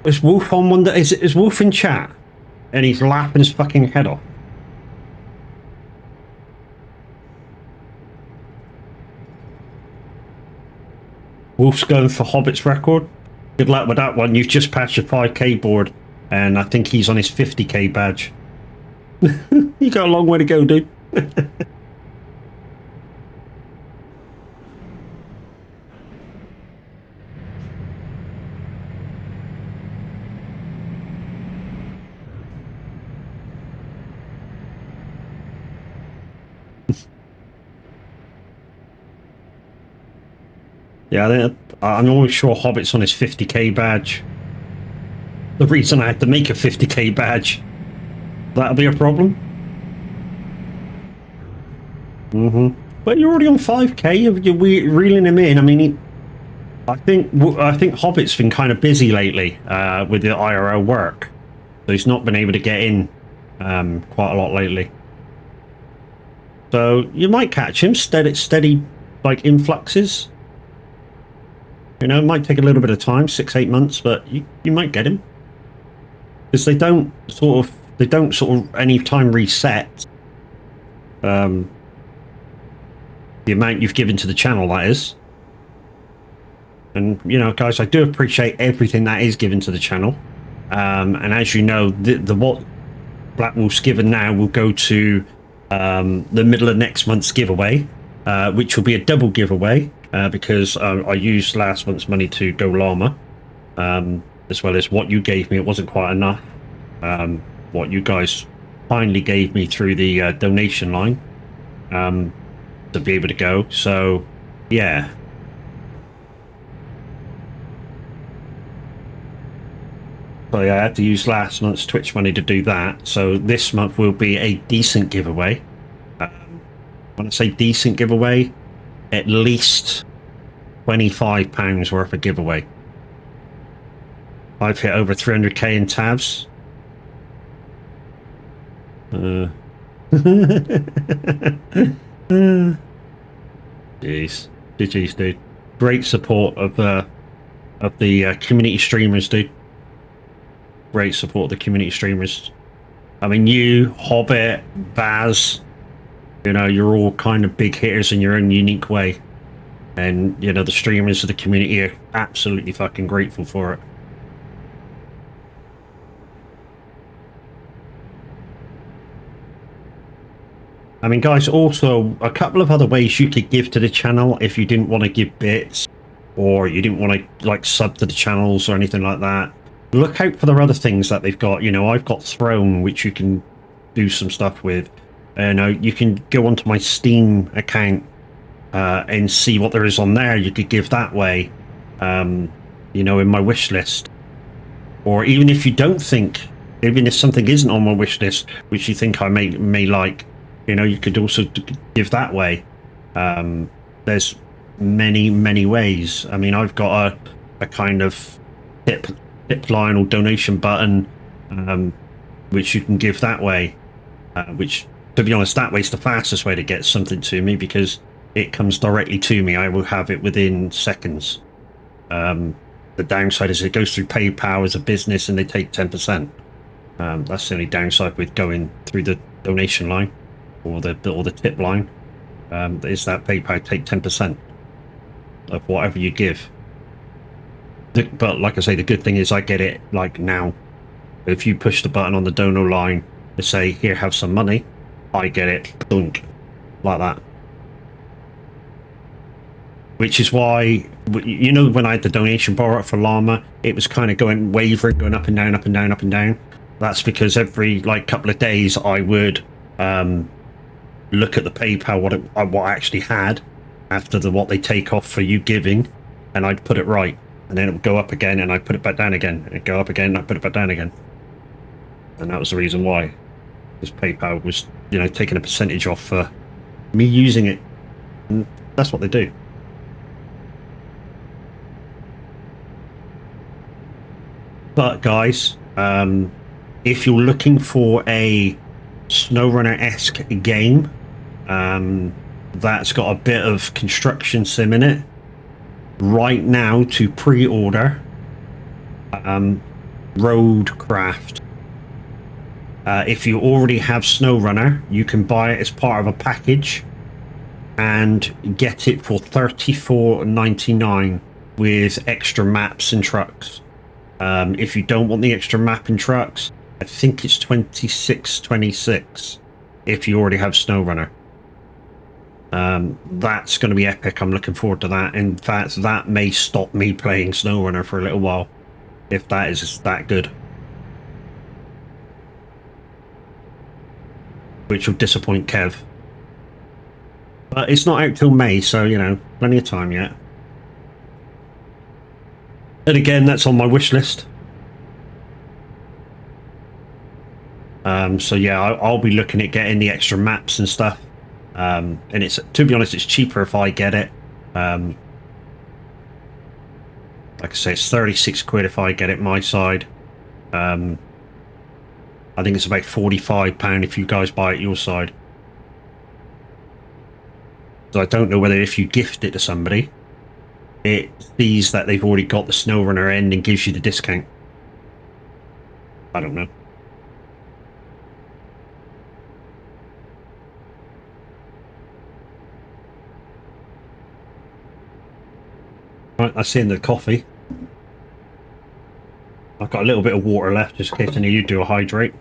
Is Wolf on one that is Wolf in chat? And he's laughing his fucking head off. Wolf's going for Hobbit's record. Good luck with that one. You've just passed your 5k board, and I think he's on his 50k badge. You got a long way to go, dude. Yeah, I'm always sure Hobbit's on his 50k badge. The reason I had to make a 50k badge. That'll be a problem. But you're already on 5k. You're reeling him in. I mean, I think Hobbit's been kind of busy lately with the IRL work, so he's not been able to get in quite a lot lately. So you might catch him steady like influxes. You know, it might take a little bit of time, 6-8 months, but you might get him, because they don't sort of any time reset the amount you've given to the channel, that is. And you know, guys, I do appreciate everything that is given to the channel, and as you know, the what Black Wolf's given now will go to the middle of next month's giveaway, which will be a double giveaway. Because I used last month's money to go llama, as well as what you gave me. It wasn't quite enough. What you guys finally gave me through the donation line to be able to go. So, yeah. I had to use last month's Twitch money to do that. So this month will be a decent giveaway. When I say decent giveaway, at least £25 worth of giveaway. I've hit over 300k in tabs. Jeez, GG's, dude. Great support of the community streamers, dude. Great support of the community streamers. I mean, you, Hobbit, Baz, you know, you're all kind of big hitters in your own unique way. And, you know, the streamers of the community are absolutely fucking grateful for it. I mean, guys, also a couple of other ways you could give to the channel if you didn't want to give bits or you didn't want to, like, sub to the channels or anything like that. Look out for their other things that they've got. You know, I've got Throne, which you can do some stuff with. You can go onto my Steam account and see what there is on there. You could give that way, you know, in my wish list. Or even if you don't think, even if something isn't on my wish list, which you think I may like, you know, you could also give that way. There's many ways. I mean, I've got a kind of tip line or donation button, which you can give that way, which, to be honest, that way's the fastest way to get something to me because it comes directly to me. I will have it within seconds. The downside is it goes through PayPal as a business and they take 10%. That's the only downside with going through the donation line or the tip line, is that PayPal take 10% of whatever you give. But like I say, the good thing is I get it like now. If you push the button on the dono line to say, here, have some money, I get it, dunk, like that. Which is why, you know, when I had the donation bar up for Llama, it was kind of wavering, going up and down, up and down, up and down. That's because every, like, couple of days I would look at the PayPal, what I actually had after what they take off for you giving, and I'd put it right. And then it would go up again, and I'd put it back down again. It'd go up again, and I'd put it back down again. And that was the reason why. Because PayPal was, you know, taking a percentage off for me using it. And that's what they do. But, guys, if you're looking for a SnowRunner-esque game that's got a bit of construction sim in it, right now to pre-order Roadcraft. If you already have SnowRunner, you can buy it as part of a package and get it for $34.99 with extra maps and trucks. If you don't want the extra map and trucks, I think it's $26.26 if you already have SnowRunner. That's going to be epic. I'm looking forward to that. In fact, that may stop me playing SnowRunner for a little while, if that is that good. Which will disappoint Kev. But it's not out till May, so, you know, plenty of time yet. And again, that's on my wish list. So yeah, I'll be looking at getting the extra maps and stuff. And it's, to be honest, it's cheaper if I get it. Like I say, it's 36 quid if I get it my side. I think it's about £45 if you guys buy it your side. So I don't know whether if you gift it to somebody, it sees that they've already got the SnowRunner end and gives you the discount. I don't know. Right, that's the end of the coffee. I've got a little bit of water left just in case I need to do a hydrate.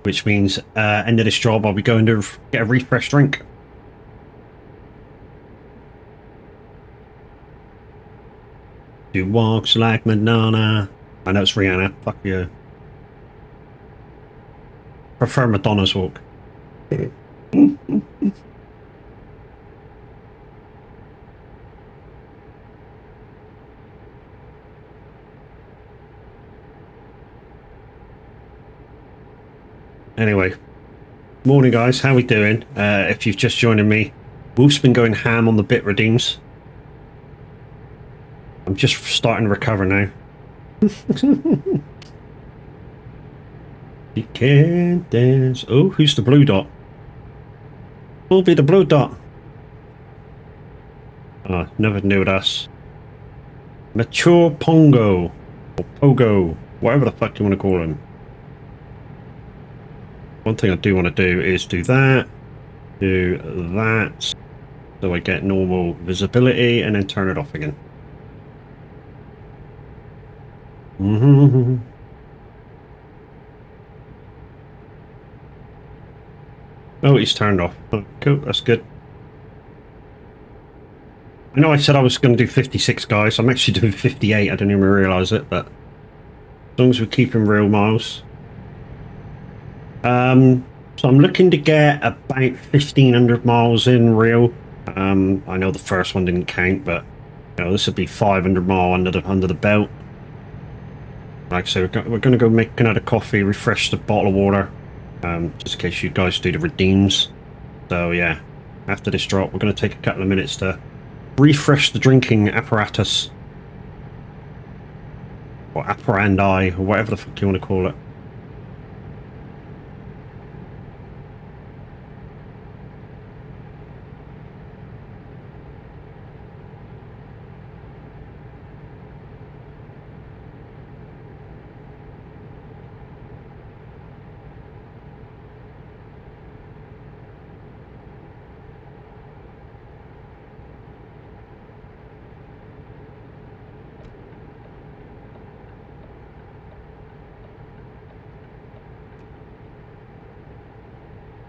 Which means end of this job I'll be going to get a refresh drink. Do walks like Madonna. I know it's Rihanna. Fuck you. Prefer Madonna's walk. Anyway, morning guys, how we doing? If you've just joined me, Wolf's been going ham on the bit redeems. I'm just starting to recover now. You can't dance. Oh, who's the blue dot? Who'll be the blue dot? Oh, never knew us. Mature Pongo. Or Pogo. Whatever the fuck you want to call him. One thing I do want to do is do that. Do that. So I get normal visibility and then turn it off again. Oh, he's turned off. Oh, cool, that's good. I know I said I was going to do 56 guys. I'm actually doing 58. I didn't even realise it, but as long as we keep him real, Miles. So I'm looking to get about 1,500 miles in real. I know the first one didn't count, but you know, this would be 500 mile under the belt. Like I said, we're going to go make another coffee, refresh the bottle of water, just in case you guys do the redeems. So yeah, after this drop, we're going to take a couple of minutes to refresh the drinking apparatus, or apparandi, or whatever the fuck you want to call it.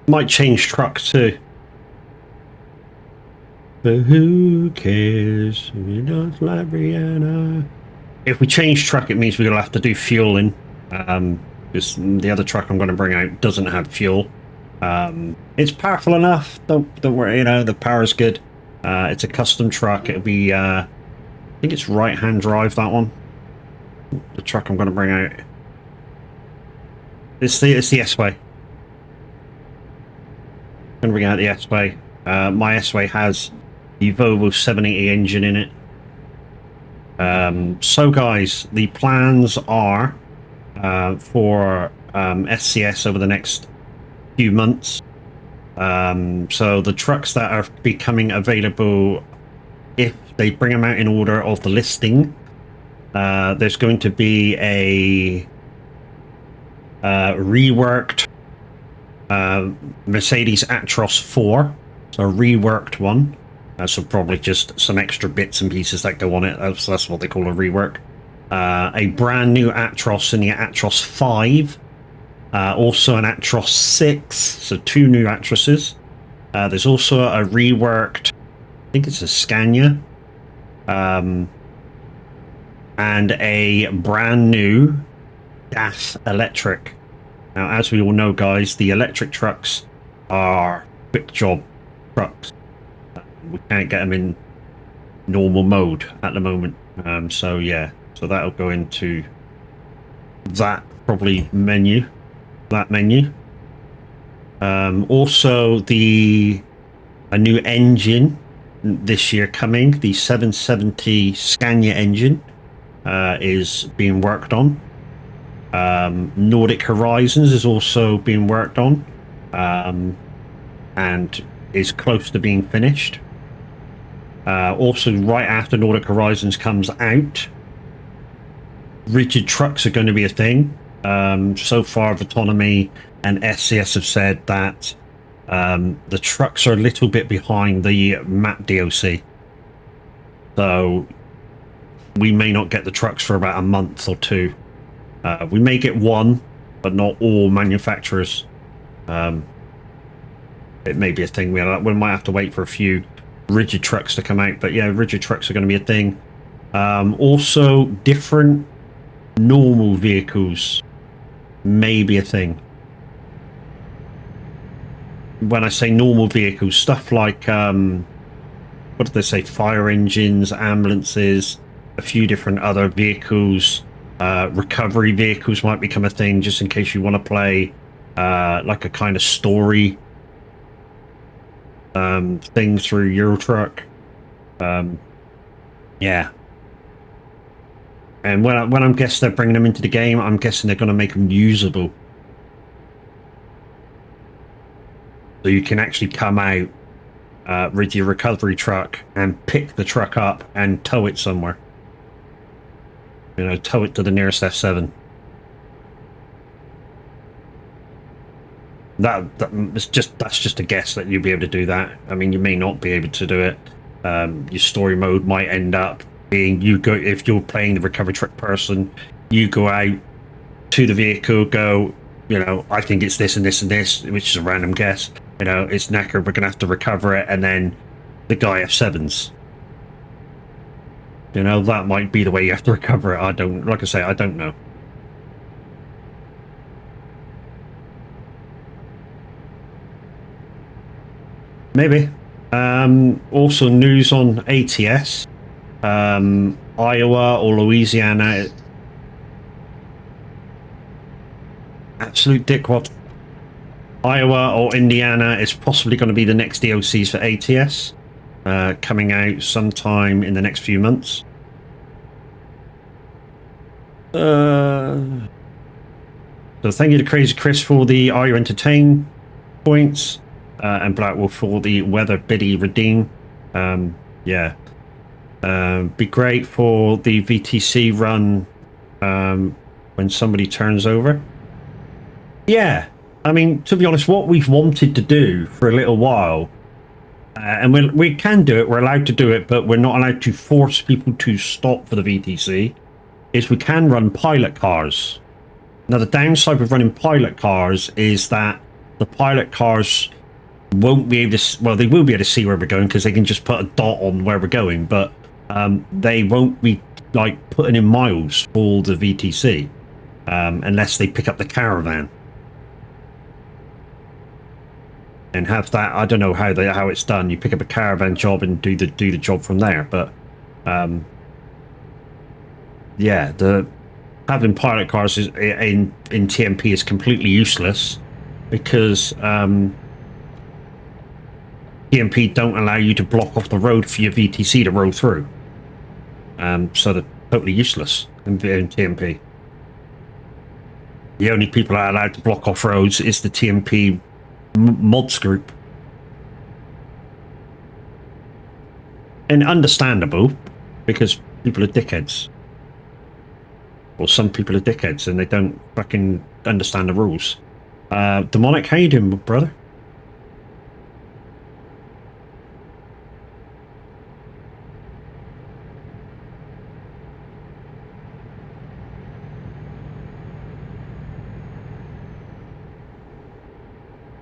Might change truck too. But who cares? You don't like Brianna. If we change truck, it means we're gonna have to do fueling. Because the other truck I'm gonna bring out doesn't have fuel. It's powerful enough. Don't worry. You know the power's good. It's a custom truck. It'll be. I think it's right-hand drive. That one. The truck I'm gonna bring out. It's the S-Way. Going to bring out the S-Way. My S-Way has the Volvo 780 engine in it. So guys, the plans are for SCS over the next few months. So the trucks that are becoming available, if they bring them out in order of the listing, there's going to be a reworked Mercedes Actros 4, so a reworked one. So probably just some extra bits and pieces that go on it. That's what they call a rework. A brand new Actros and the Actros 5. Also an Actros 6, so 2 new Actroses. There's also a reworked, I think it's a Scania. And a brand new DAF electric. Now, as we all know, guys, the electric trucks are quick job trucks. We can't get them in normal mode at the moment. So yeah, so that'll go into that probably menu. That menu. Also, a new engine this year coming. The 770 Scania engine is being worked on. Nordic Horizons is also being worked on, and is close to being finished. Also, right after Nordic Horizons comes out, rigid trucks are going to be a thing. So far, Autonomy and SCS have said that the trucks are a little bit behind the map DOC. So we may not get the trucks for about a month or two. We may get one, but not all manufacturers. It may be a thing. We might have to wait for a few rigid trucks to come out. But yeah, rigid trucks are going to be a thing. Also, different normal vehicles may be a thing. When I say normal vehicles, stuff like, what did they say? Fire engines, ambulances, a few different other vehicles. Recovery vehicles might become a thing, just in case you want to play like a kind of story thing through Euro Truck. Yeah. And when I'm guessing they're bringing them into the game, I'm guessing they're going to make them usable. So you can actually come out with your recovery truck and pick the truck up and tow it somewhere. You know, tow it to the nearest F7. That's just a guess that you'll be able to do that. I mean, you may not be able to do it. Your story mode might end up being if you're playing the recovery truck person, you go out to the vehicle, go, you know, I think it's this and this and this, which is a random guess. You know, it's knackered, we're gonna have to recover it, and then the guy F7s. You know, that might be the way you have to recover it. I don't know. Maybe. Also news on ATS. Iowa or Louisiana. Absolute dickwad. Iowa or Indiana is possibly going to be the next DLCs for ATS. Coming out sometime in the next few months. So thank you to Crazy Chris for the Are You Entertained points, and Blackwolf for the Weather Biddy Redeem. Yeah. Be great for the VTC run when somebody turns over. Yeah. I mean, to be honest, what we've wanted to do for a little while, and we can do it, we're allowed to do it, but we're not allowed to force people to stop for the VTC, is we can run pilot cars. Now, the downside of running pilot cars is that the pilot cars won't be able to, well, they will be able to see where we're going because they can just put a dot on where we're going, but they won't be like putting in miles for the VTC unless they pick up the caravan. And have that, I don't know how it's done. You pick up a caravan job and do the job from there. But yeah, having pilot cars in TMP is completely useless because TMP don't allow you to block off the road for your VTC to roll through. So they're totally useless in TMP. The only people that are allowed to block off roads is the TMP mods group. And understandable, because people are dickheads. Well, some people are dickheads and they don't fucking understand the rules. Demonic, how you doing, brother?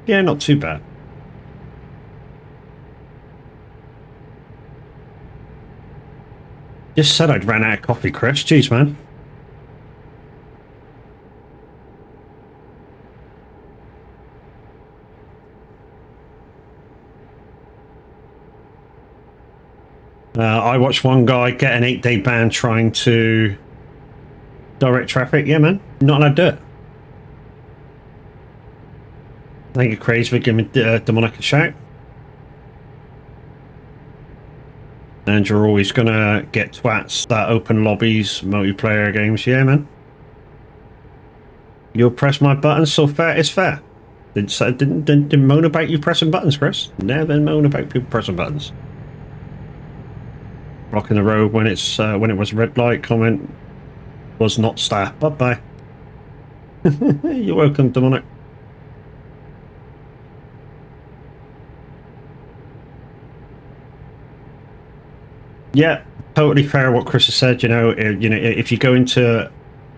Yeah, not too bad. Just said I'd ran out of coffee, Chris. Jeez, man. I watched one guy get an 8-day ban trying to direct traffic. Yeah, man. Not allowed to do it. Thank you, Crazy, for giving Demonic a shout. And you're always gonna get twats that open lobbies, multiplayer games. Yeah, man. You'll press my buttons, so fair is fair. Didn't moan about you pressing buttons, Chris. Never moan about people pressing buttons. Blocking the road when it was red light. Comment was not staff. Bye bye. You're welcome, Demonic. Yeah, totally fair what Chris has said. You know, if you go into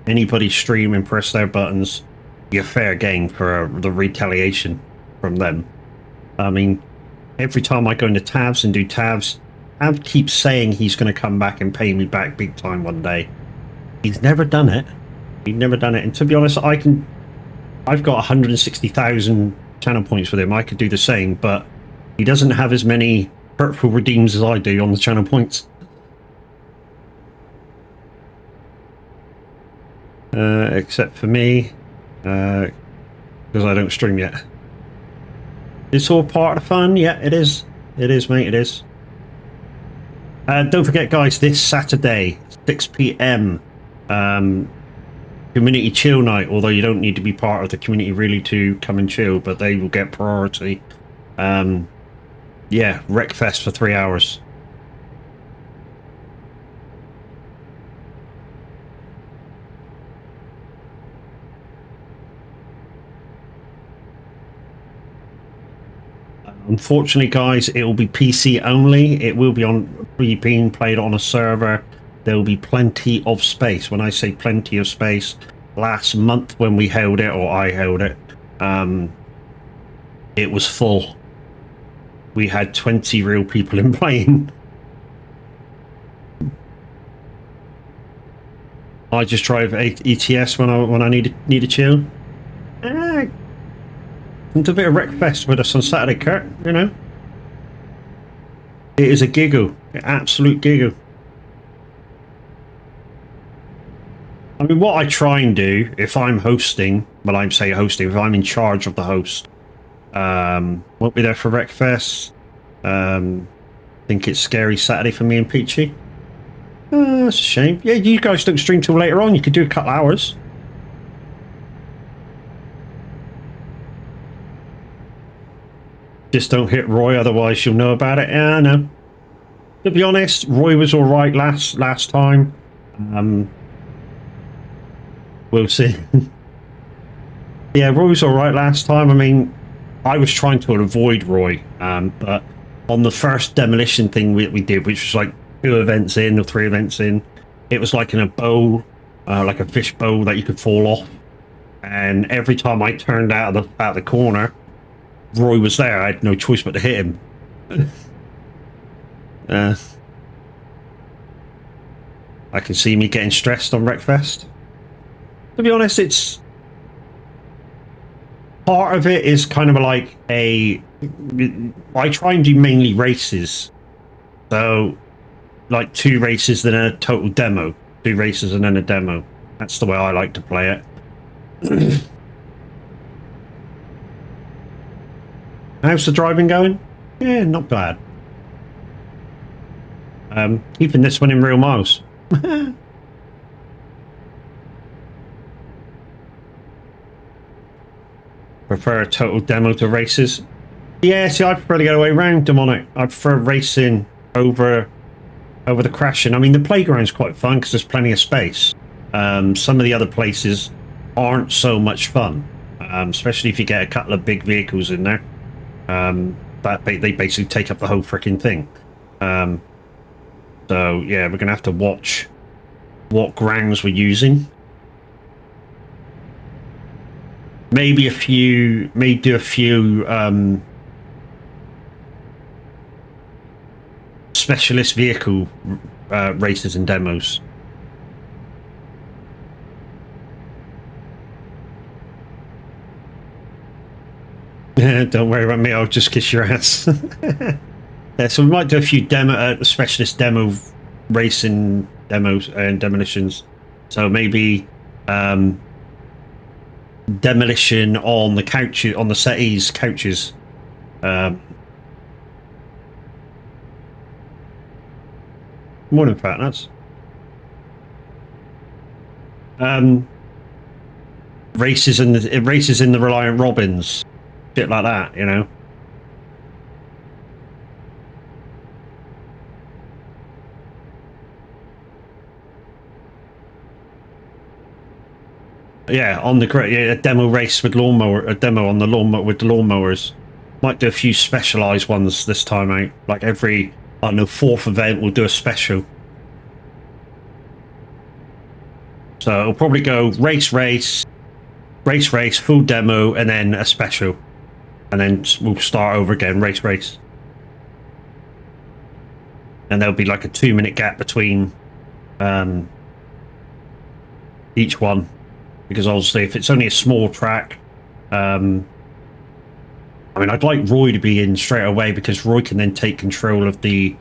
anybody's stream and press their buttons, you're fair game for the retaliation from them. I mean, every time I go into tabs and do tabs, Tab keeps saying he's going to come back and pay me back big time one day. He's never done it. He's never done it. And to be honest, I've got 160,000 channel points with him. I could do the same, but he doesn't have as many hurtful redeems as I do on the channel points. Except for me. because I don't stream yet. It's all part of the fun. Yeah, it is. It is, mate. It is. Don't forget, guys, this Saturday, 6 p.m, community chill night, although you don't need to be part of the community really to come and chill, but they will get priority. Yeah, Wreckfest for 3 hours. Unfortunately, guys, it will be PC only. It will be being played on a server. There will be plenty of space. When I say plenty of space, last month when we held it, or I held it, it was full. We had 20 real people in playing. I just drive ETS when I need to chill. And a bit of Wreckfest with us on Saturday, Kurt, you know. It is a giggle, an absolute giggle. I mean, what I try and do, if I'm hosting, well, I'm saying hosting, if I'm in charge of the host, won't be there for Wreckfest. Think it's Scary Saturday for me and Peachy. That's a shame. Yeah, you guys don't stream till later on. You could do a couple hours. Just don't hit Roy, otherwise you'll know about it. Yeah, I know. To be honest, Roy was all right last time. We'll see. Yeah, Roy was all right last time. I mean, I was trying to avoid Roy, but on the first demolition thing we did, which was like 2 events in or 3 events in, it was like in a bowl, like a fish bowl that you could fall off. And every time I turned out of the corner, Roy was there. I had no choice but to hit him. I can see me getting stressed on Wreckfest. To be honest, it's part of it is kind of like I try and do mainly races, so like 2 races then a total demo, 2 races and then a demo. That's the way I like to play it. How's the driving going? Yeah, not bad. Keeping this one in real miles. Prefer a total demo to races. Yeah, see, I prefer to get away round them on it. I prefer racing over the crashing. I mean, the playground's quite fun because there's plenty of space. Some of the other places aren't so much fun, especially if you get a couple of big vehicles in there. That they basically take up the whole freaking thing. So yeah, we're gonna have to watch what grounds we're using. Maybe do a few specialist vehicle races and demos. Don't worry about me, I'll just kiss your ass. Yeah, so we might do a few specialist demo racing demos and demolitions. So maybe demolition on the couches, on the settees couches. Morning, partners. Races in the Reliant Robins. Shit like that, you know. Yeah, on the a demo race with lawnmower, a demo on the lawnmower with the lawnmowers. Might do a few specialized ones this time out. Like every, I don't know, 4th event we'll do a special. So it'll probably go race, full demo, and then a special. And then we'll start over again, race. And there'll be like a 2-minute gap between each one. Because obviously if it's only a small track, I mean, I'd like Roy to be in straight away because Roy can then take control of the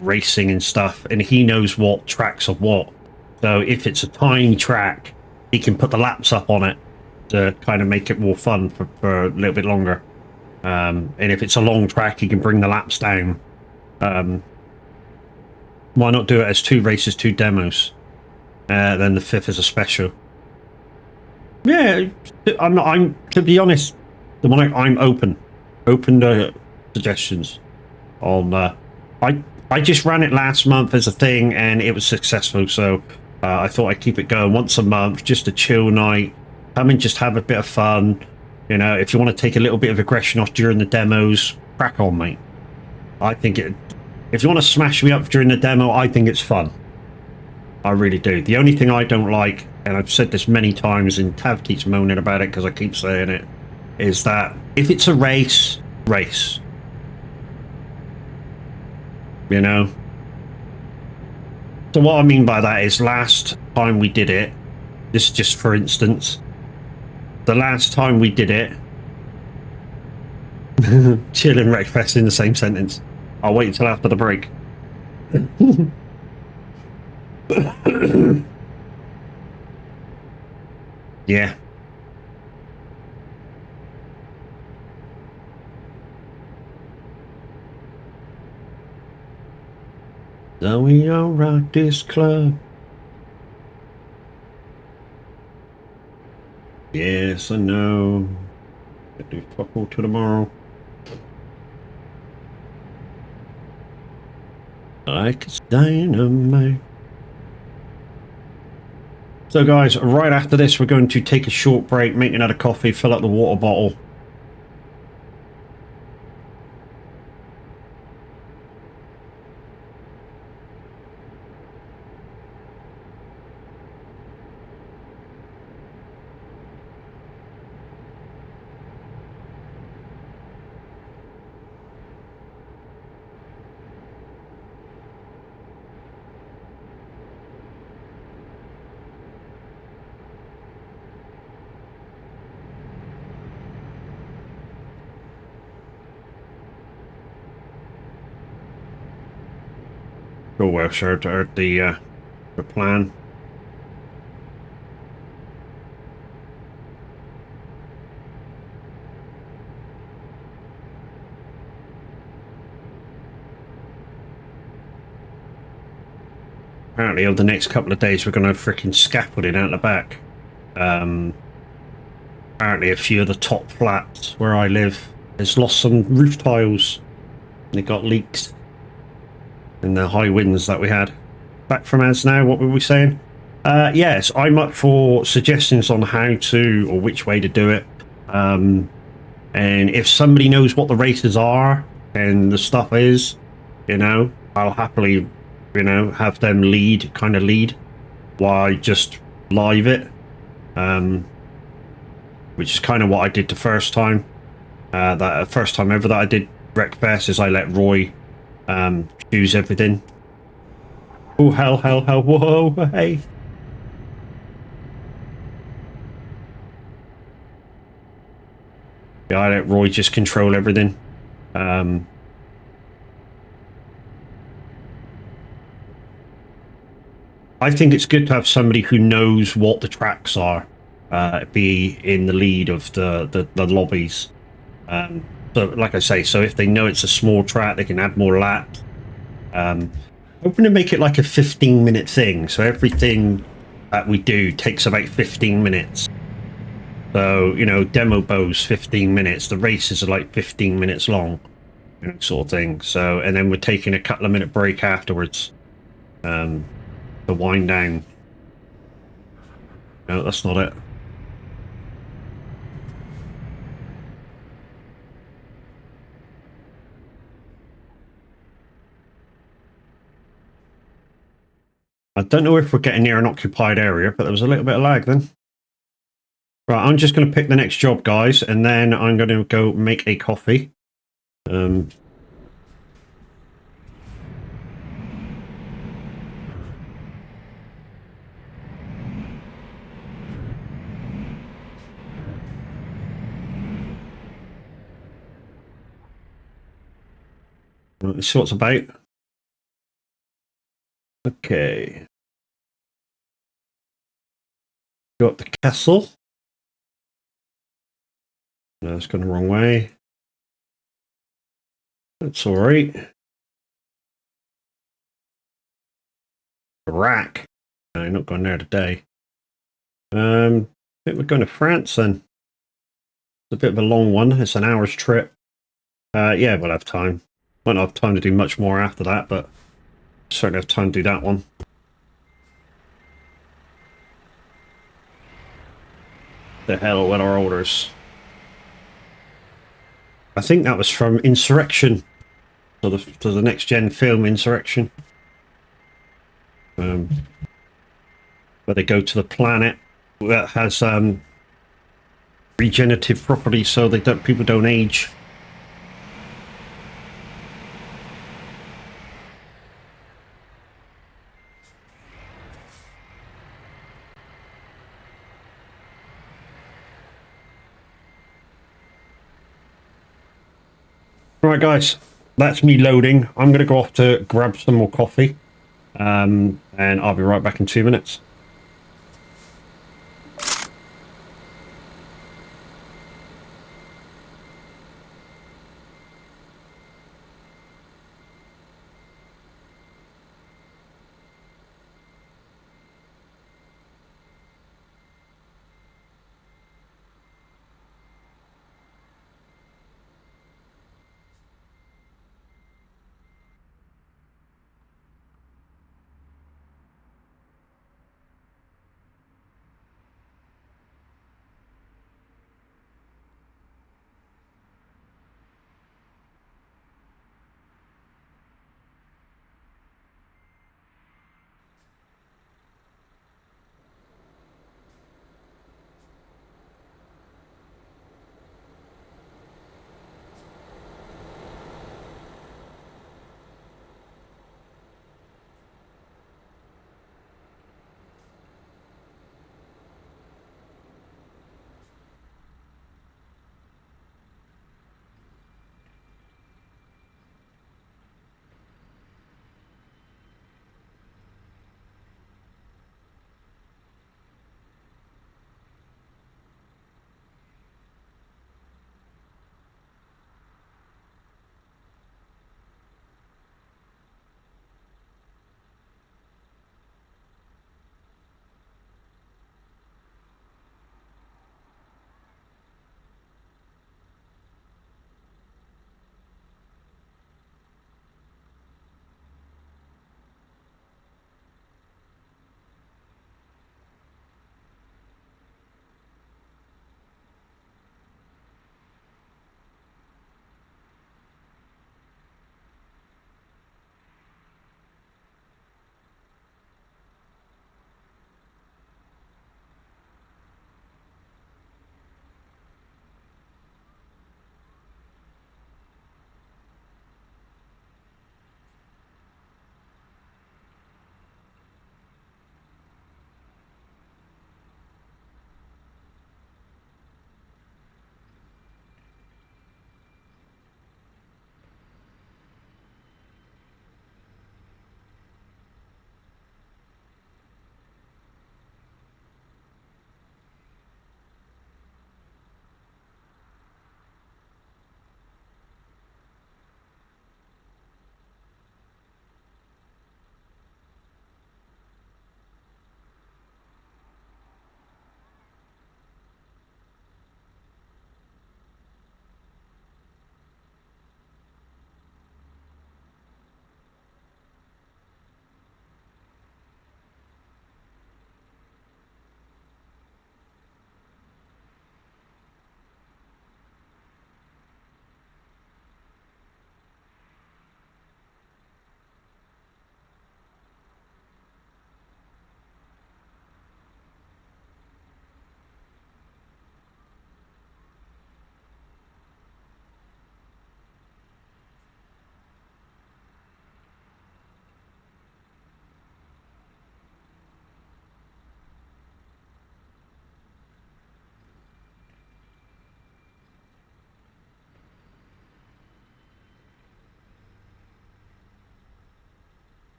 racing and stuff, and he knows what tracks are what. So if it's a tiny track, he can put the laps up on it, to kind of make it more fun for a little bit longer. And if it's a long track, you can bring the laps down. Why not do it as 2 races, 2 demos? Then the 5th is a special. Yeah, I'm to be honest, I'm open to suggestions on. I just ran it last month as a thing, and it was successful. So I thought I'd keep it going once a month, just a chill night. Come and just have a bit of fun. You know, if you want to take a little bit of aggression off during the demos, crack on, mate. I think it. If you want to smash me up during the demo, I think it's fun. I really do. The only thing I don't like, and I've said this many times, and Tav keeps moaning about it because I keep saying it, is that if it's a race, race. You know? So what I mean by that is last time we did it, this is just for instance, the last time we did it, chill and wreckfest in the same sentence. I'll wait until after the break. Yeah. So we all rock this club. Yes, I know. I do fuck all till tomorrow. Like it's dynamite. So guys, right after this, we're going to take a short break, make another coffee, fill up the water bottle. Oh well, sure, the plan. Apparently, over the next couple of days, we're going to have freaking scaffolding out the back. Apparently, a few of the top flats where I live has lost some roof tiles. They got leaks in the high winds that we had. Back from us now, what were we saying? Yes, I'm up for suggestions on how to or which way to do it. And if somebody knows what the races are and the stuff is, you know, I'll happily, you know, have them lead while I just live it. Which is kind of what I did the first time. That first time ever that I did Wreckfest is I let Roy choose everything. Oh, hell, whoa, hey. Yeah, I let Roy just control everything. I think it's good to have somebody who knows what the tracks are, be in the lead of the lobbies. So, like I say, so if they know it's a small track, they can add more laps. Hoping to make it like a 15-minute thing, so everything that we do takes about 15 minutes. So, you know, demo bows 15 minutes, the races are like 15 minutes long, you know, sort of thing. So, and then we're taking a couple of minute break afterwards to wind down. No, that's not it. I don't know if we're getting near an occupied area, but there was a little bit of lag then. Right, I'm just going to pick the next job, guys, and then I'm going to go make a coffee. Let's see what's about. Okay. Got the castle. No, it's gone the wrong way. That's all right. Iraq. No, not going there today. I think we're going to France then. It's a bit of a long one. It's an hour's trip. Yeah, we'll have time. Won't have time to do much more after that, but certainly have time to do that one. The hell with our orders. I think that was from Insurrection. To the next gen film Insurrection. Where they go to the planet that has regenerative properties, so people don't age. Right, guys, that's me loading. I'm going to go off to grab some more coffee, and I'll be right back in 2 minutes.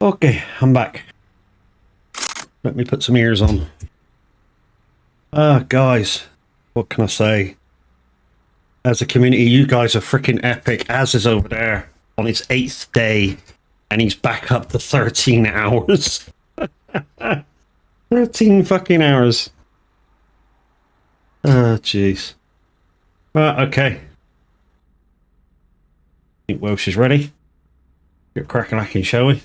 Okay, I'm back. Let me put some ears on. Guys, what can I say? As a community, you guys are freaking epic. Az is over there on his 8th day, and he's back up to 13 hours. 13 fucking hours. Oh, jeez. Okay. I think Welsh is ready. Get cracking lacking, shall we?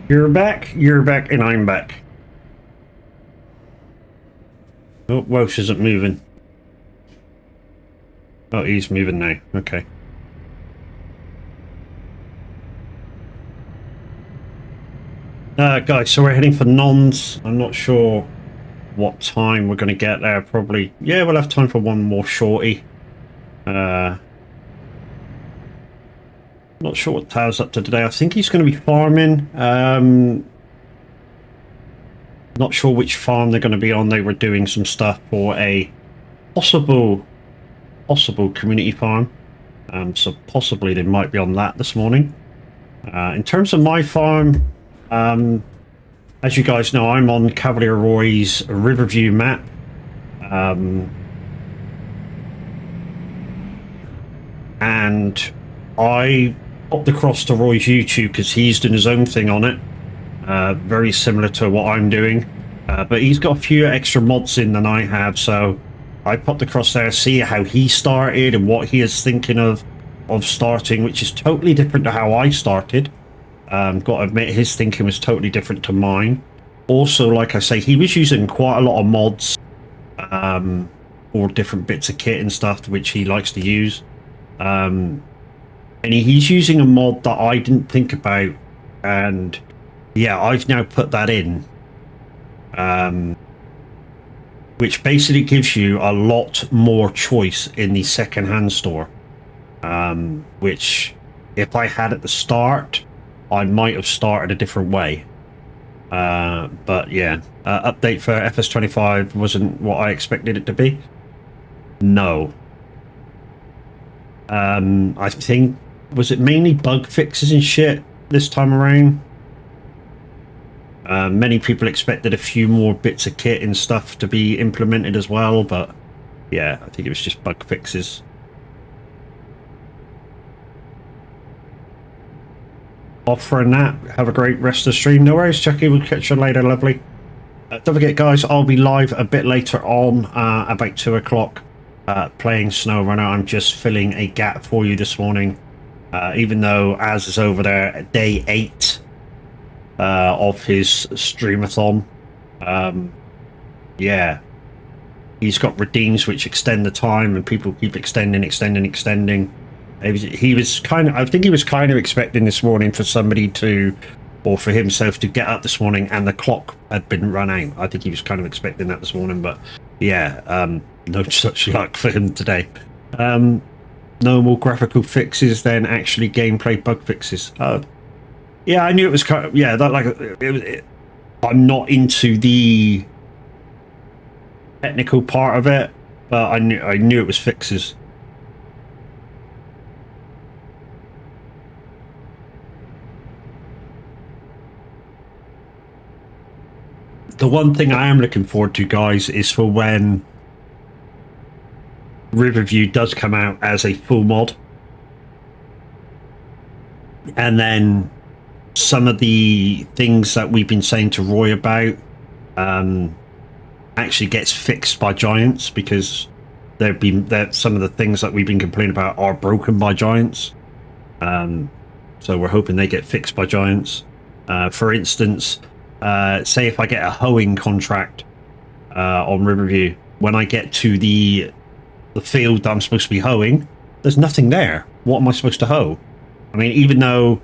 You're back, and I'm back. Oh, Welsh isn't moving. Oh, he's moving now. Okay. Guys, so we're heading for Nons. I'm not sure what time we're going to get there. Probably, yeah, we'll have time for one more shorty. Not sure what Tao's up to today. I think he's going to be farming. Not sure which farm they're going to be on. They were doing some stuff for a possible community farm. So possibly they might be on that this morning. In terms of my farm, as you guys know, I'm on Cavalier Roy's Riverview map. And I popped across to Roy's YouTube because he's doing his own thing on it. Very similar to what I'm doing. But he's got a few extra mods in than I have, so I popped across there to see how he started and what he is thinking of starting, which is totally different to how I started. Got to admit, his thinking was totally different to mine. Also, like I say, he was using quite a lot of mods for different bits of kit and stuff, which he likes to use. And he's using a mod that I didn't think about, and yeah, I've now put that in. Which basically gives you a lot more choice in the second-hand store. Which, if I had at the start, I might have started a different way. But yeah, update for FS25 wasn't what I expected it to be. No. I think, was it mainly bug fixes and shit this time around? Many people expected a few more bits of kit and stuff to be implemented as well, but yeah, I think it was just bug fixes. Off for a nap. Have a great rest of the stream. No worries, Chucky. We'll catch you later, lovely. Don't forget, guys, I'll be live a bit later on, about 2 o'clock, playing SnowRunner. I'm just filling a gap for you this morning, even though Az is over there at day 8 of his streamathon. Yeah, he's got redeems which extend the time, and people keep extending. He was kind of, I think he was kind of expecting this morning for somebody to, or for himself to get up this morning and the clock had been run out. I think he was kind of expecting that this morning, but yeah, no such luck for him today. No more graphical fixes than actually gameplay bug fixes. Yeah, I knew it was kind of, yeah, that like I'm not into the technical part of it, but I knew it was fixes. The one thing I am looking forward to, guys, is for when Riverview does come out as a full mod, and then some of the things that we've been saying to Roy about actually gets fixed by giants, because some of the things that we've been complaining about are broken by giants. So we're hoping they get fixed by giants. For instance, say if I get a hoeing contract on Riverview, when I get to the field that I'm supposed to be hoeing, there's nothing there. What am I supposed to hoe? I mean, even though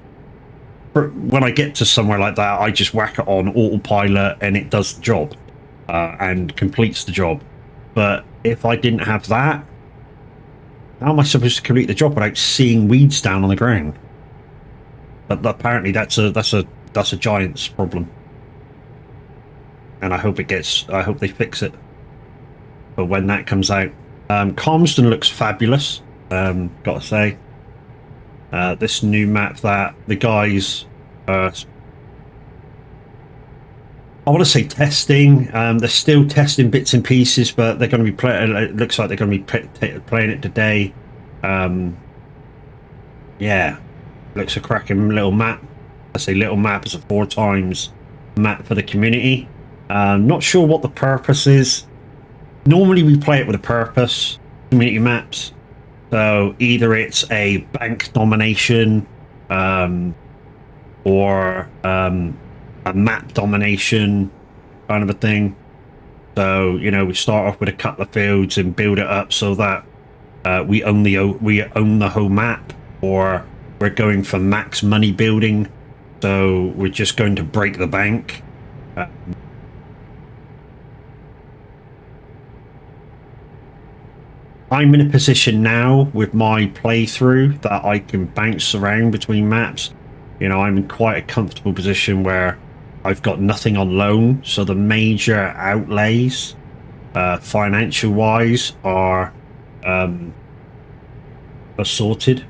when I get to somewhere like that, I just whack it on autopilot and it does the job and completes the job. But if I didn't have that, How am I supposed to complete the job without seeing weeds down on the ground? But apparently that's a giant's problem. And I hope they fix it. But when that comes out, Calmston looks fabulous. Gotta say, this new map that the guys, I want to say testing. They're still testing bits and pieces, but they're going to be playing. It looks like they're going to be playing it today. Yeah, looks a cracking little map. I say little map is a 4 times map for the community. Not sure what the purpose is. Normally we play it with a purpose, community maps. So either it's a bank domination, or a map domination kind of a thing. So, you know, we start off with a couple of fields and build it up so that we own the whole map, or we're going for max money building. So we're just going to break the bank. I'm in a position now with my playthrough that I can bounce around between maps. You know, I'm in quite a comfortable position where I've got nothing on loan, so the major outlays, financial-wise, are sorted,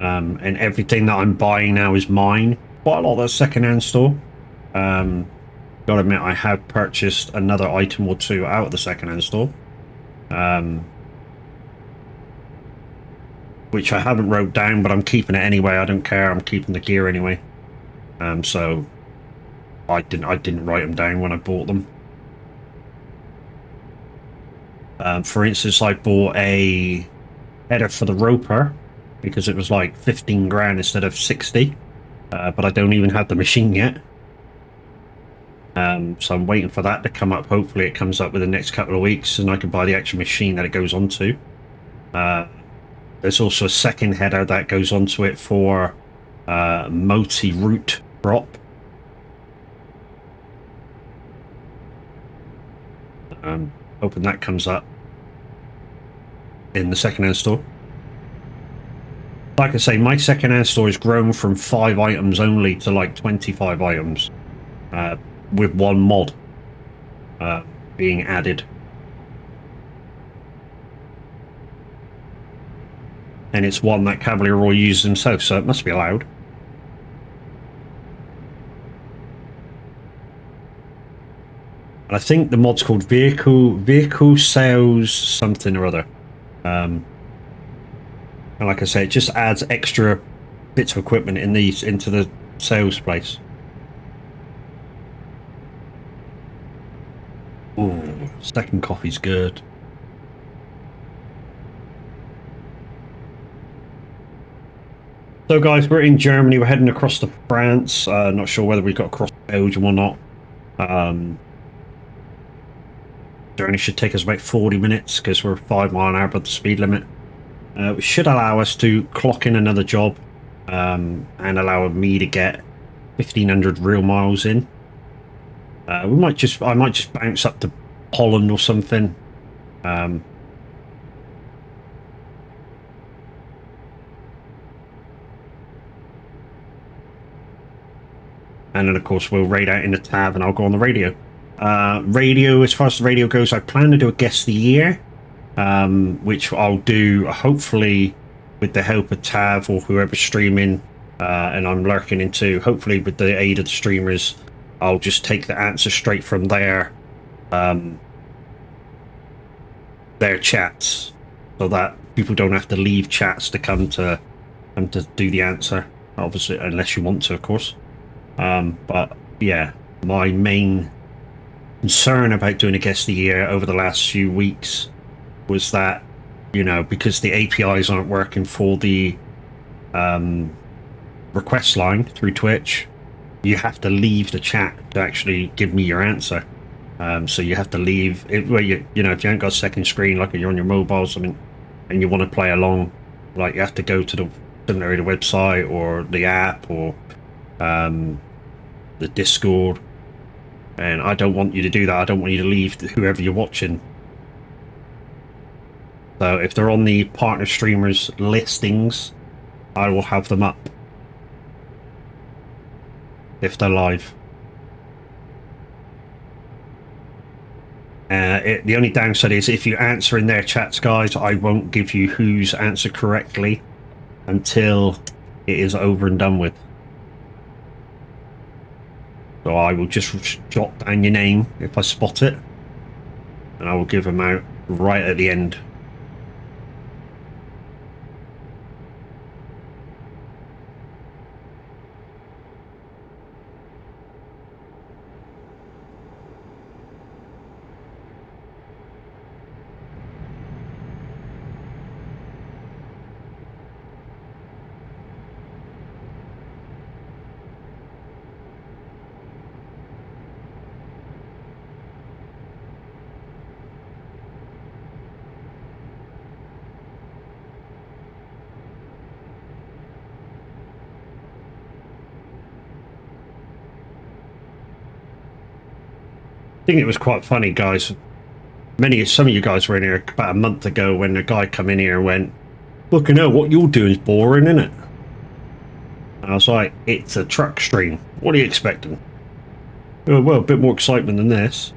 and everything that I'm buying now is mine. Quite a lot of that second-hand store. Gotta admit, I have purchased another item or two out of the second-hand store. Which I haven't wrote down, but I'm keeping it anyway. I don't care. I'm keeping the gear anyway. So I didn't write them down when I bought them. For instance, I bought a header for the roper because it was like 15 grand instead of 60. But I don't even have the machine yet. So I'm waiting for that to come up. Hopefully it comes up within the next couple of weeks and I can buy the actual machine that it goes onto. There's also a second header that goes onto it for multi-route drop. Hoping that comes up in the second-hand store. Like I say, my second-hand store has grown from 5 items only to like 25 items, with one mod being added. And it's one that Cavalier Roy uses himself, so it must be allowed. And I think the mod's called vehicle sales something or other. And like I say, it just adds extra bits of equipment into the sales place. Ooh, second coffee's good. So guys, we're in Germany. We're heading across to France. Not sure whether we got across Belgium or not. Journey should take us about 40 minutes because we're 5 miles an hour above the speed limit. Which should allow us to clock in another job, and allow me to get 1,500 real miles in. I might just bounce up to Holland or something. And then, of course, we'll raid out in the tab and I'll go on the radio. As far as the radio goes, I plan to do a guest of the year, which I'll do hopefully with the help of Tav or whoever's streaming, and I'm lurking into, hopefully with the aid of the streamers, I'll just take the answer straight from their chats, so that people don't have to leave chats to come to do the answer, obviously, unless you want to, of course. But yeah, my main concern about doing a guest of the year over the last few weeks was that, you know, because the APIs aren't working for the request line through Twitch, you have to leave the chat to actually give me your answer. So you have to leave it where you know, if you haven't got a second screen, like you're on your mobile or something, and you want to play along, like you have to go to the website or the app or the Discord, and I don't want you to do that. I don't want you to leave whoever you're watching. So if they're on the partner streamers listings, I will have them up if they're live. The only downside is if you answer in their chats, guys, I won't give you who's answered correctly until it is over and done with. So I will just jot down your name if I spot it, and I will give them out right at the end. I think it was quite funny, guys. Some of you guys were in here about a month ago when a guy come in here and went, "Fucking hell, what you're doing is boring, isn't it?" And I was like, "It's a truck stream. What are you expecting?" "Oh, well, a bit more excitement than this."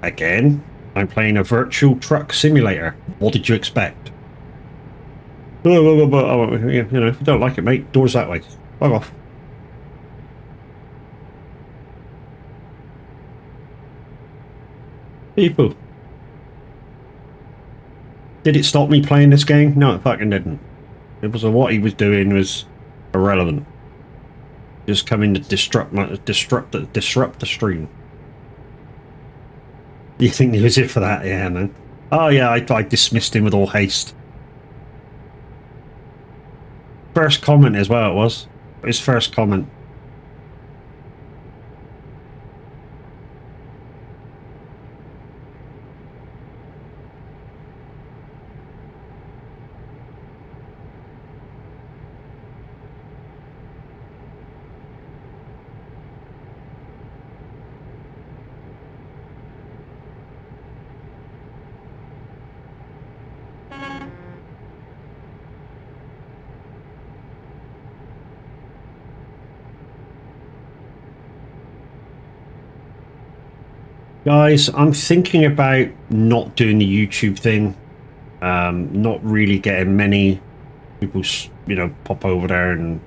"Again, I'm playing a virtual truck simulator. What did you expect?" "Oh, you know, if you don't like it, mate, doors that way. Fuck off." People. Did it stop me playing this game? No, it fucking didn't. It was what he was doing was irrelevant. Just coming to disrupt the stream. You think he was here for that? Yeah, man. Oh yeah, I dismissed him with all haste. First comment as well, it was. His first comment. Guys, I'm thinking about not doing the YouTube thing. Not really getting many people, you know, pop over there and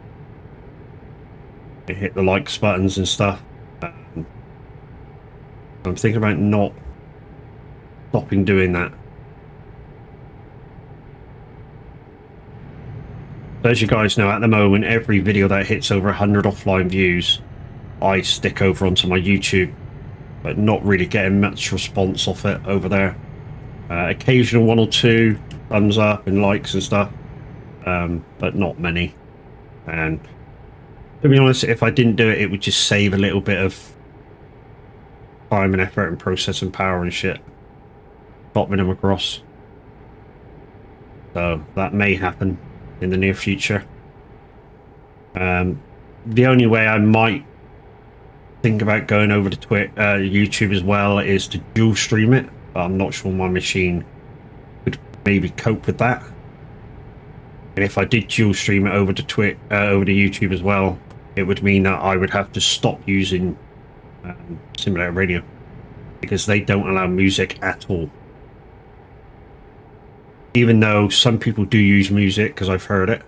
hit the likes buttons and stuff. I'm thinking about not stopping doing that. So as you guys know, at the moment, every video that hits over 100 offline views, I stick over onto my YouTube, but not really getting much response off it over there. Occasional one or two thumbs up and likes and stuff, but not many. And to be honest, if I didn't do it, it would just save a little bit of time and effort and processing power and shit, popping them across. So that may happen in the near future. The only way I might think about going over to YouTube as well is to dual stream it, but I'm not sure my machine would maybe cope with that. And if I did dual stream it over to over to YouTube as well, it would mean that I would have to stop using Simulator Radio because they don't allow music at all. Even though some people do use music, because I've heard it.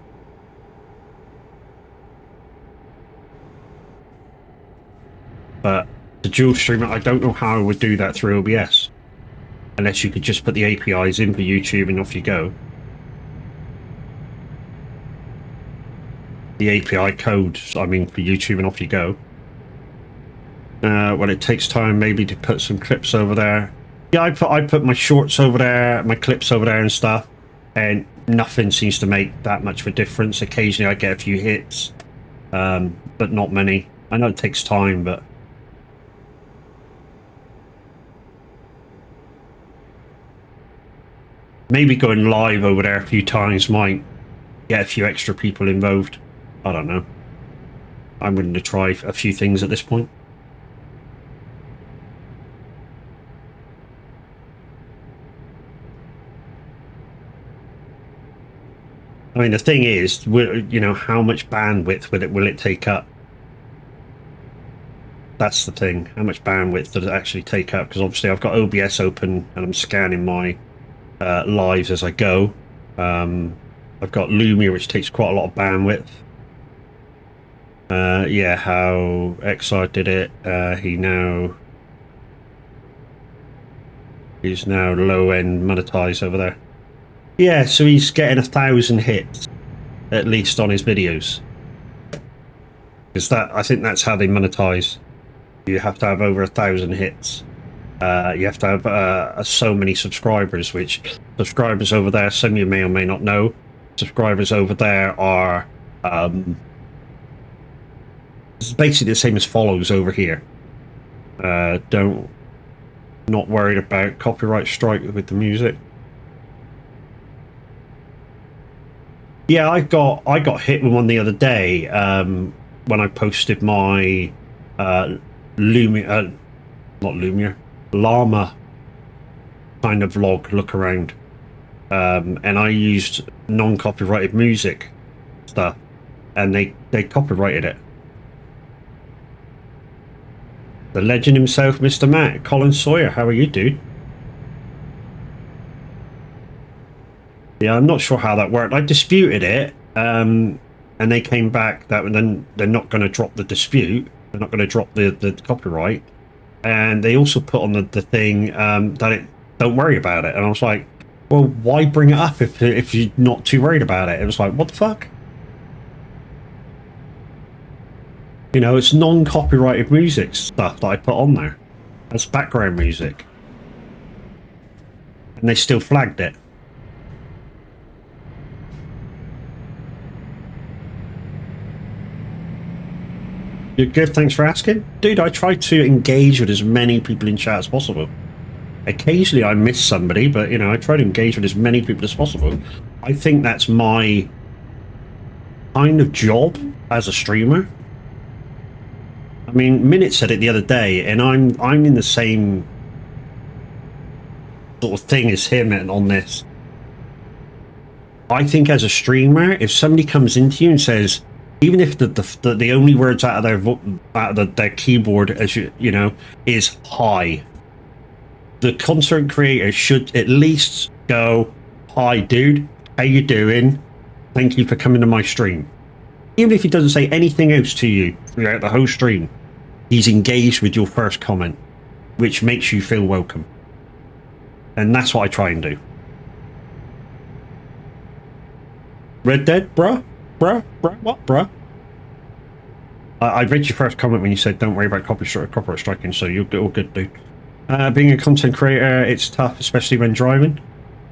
But the dual stream, I don't know how I would do that through OBS. Unless you could just put the APIs in for YouTube and off you go. The API code, I mean, for YouTube and off you go. Well, it takes time maybe to put some clips over there. Yeah, I put my shorts over there, my clips over there and stuff, and nothing seems to make that much of a difference. Occasionally I get a few hits, but not many. I know it takes time, but maybe going live over there a few times might get a few extra people involved. I don't know. I'm willing to try a few things at this point. I mean, the thing is, you know, how much bandwidth will it take up? That's the thing. How much bandwidth does it actually take up? Because obviously I've got OBS open and I'm scanning my lives as I go. I've got Lumia, which takes quite a lot of bandwidth. Yeah, how XR did it. He's now low end monetized over there. Yeah, so he's getting 1,000 hits at least on his videos. Because I think that's how they monetize. You have to have over 1,000 hits. You have to have so many subscribers, which subscribers over there, some of you may or may not know, subscribers over there are it's basically the same as follows over here. Not worried about copyright strike with the music. Yeah, I got hit with one the other day when I posted my llama kind of vlog look around, and I used non-copyrighted music stuff, and they copyrighted it. The legend himself, Mr. Matt, Colin Sawyer, how are you, dude? Yeah, I'm not sure how that worked. I disputed it, and they came back that then they're not going to drop the dispute. They're not going to drop the copyright, and they also put on the thing that don't worry about it. And I was like, well, why bring it up if you're not too worried about it? It was like, what the fuck? You know, it's non-copyrighted music stuff that I put on there as background music, and they still flagged it. You're good, thanks for asking. Dude, I try to engage with as many people in chat as possible. Occasionally I miss somebody, but, you know, I try to engage with as many people as possible. I think that's my kind of job as a streamer. I mean, Minute said it the other day, and I'm in the same sort of thing as him on this. I think as a streamer, if somebody comes into you and says, even if the only words out of their keyboard, as you know, is hi, the content creator should at least go, hi dude, how you doing? Thank you for coming to my stream. Even if he doesn't say anything else to you throughout the whole stream, he's engaged with your first comment, which makes you feel welcome. And that's what I try and do. Red Dead, bruh? Bruh? What, bruh? I read your first comment when you said don't worry about copyright striking, so you're all good, dude. Being a content creator, it's tough, especially when driving.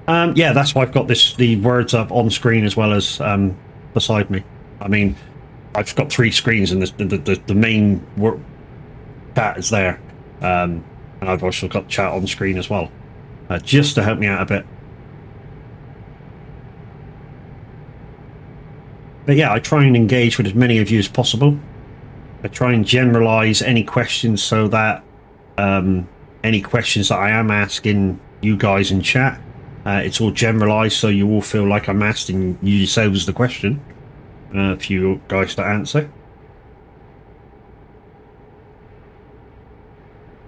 Yeah, that's why I've got the words up on screen as well as beside me. I mean, I've got 3 screens, and the main chat is there, and I've also got chat on screen as well, just to help me out a bit. But yeah, I try and engage with as many of you as possible. I try and generalize any questions so that any questions that I am asking you guys in chat, it's all generalized, so you all feel like I'm asking you yourselves the question for you guys to answer.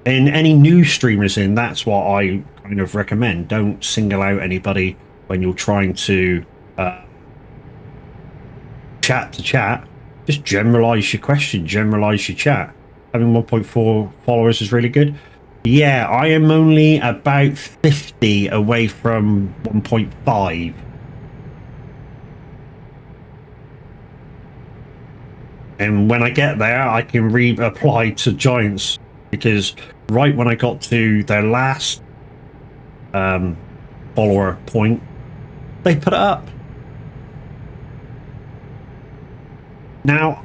And any new streamers in, that's what I kind of recommend. Don't single out anybody when you're trying to chat to chat. Just generalize your question, generalize your chat. Having 1.4 followers is really good. Yeah, I am only about 50 away from 1.5. And when I get there, I can reapply to Giants, because right when I got to their last follower point, they put it up. Now,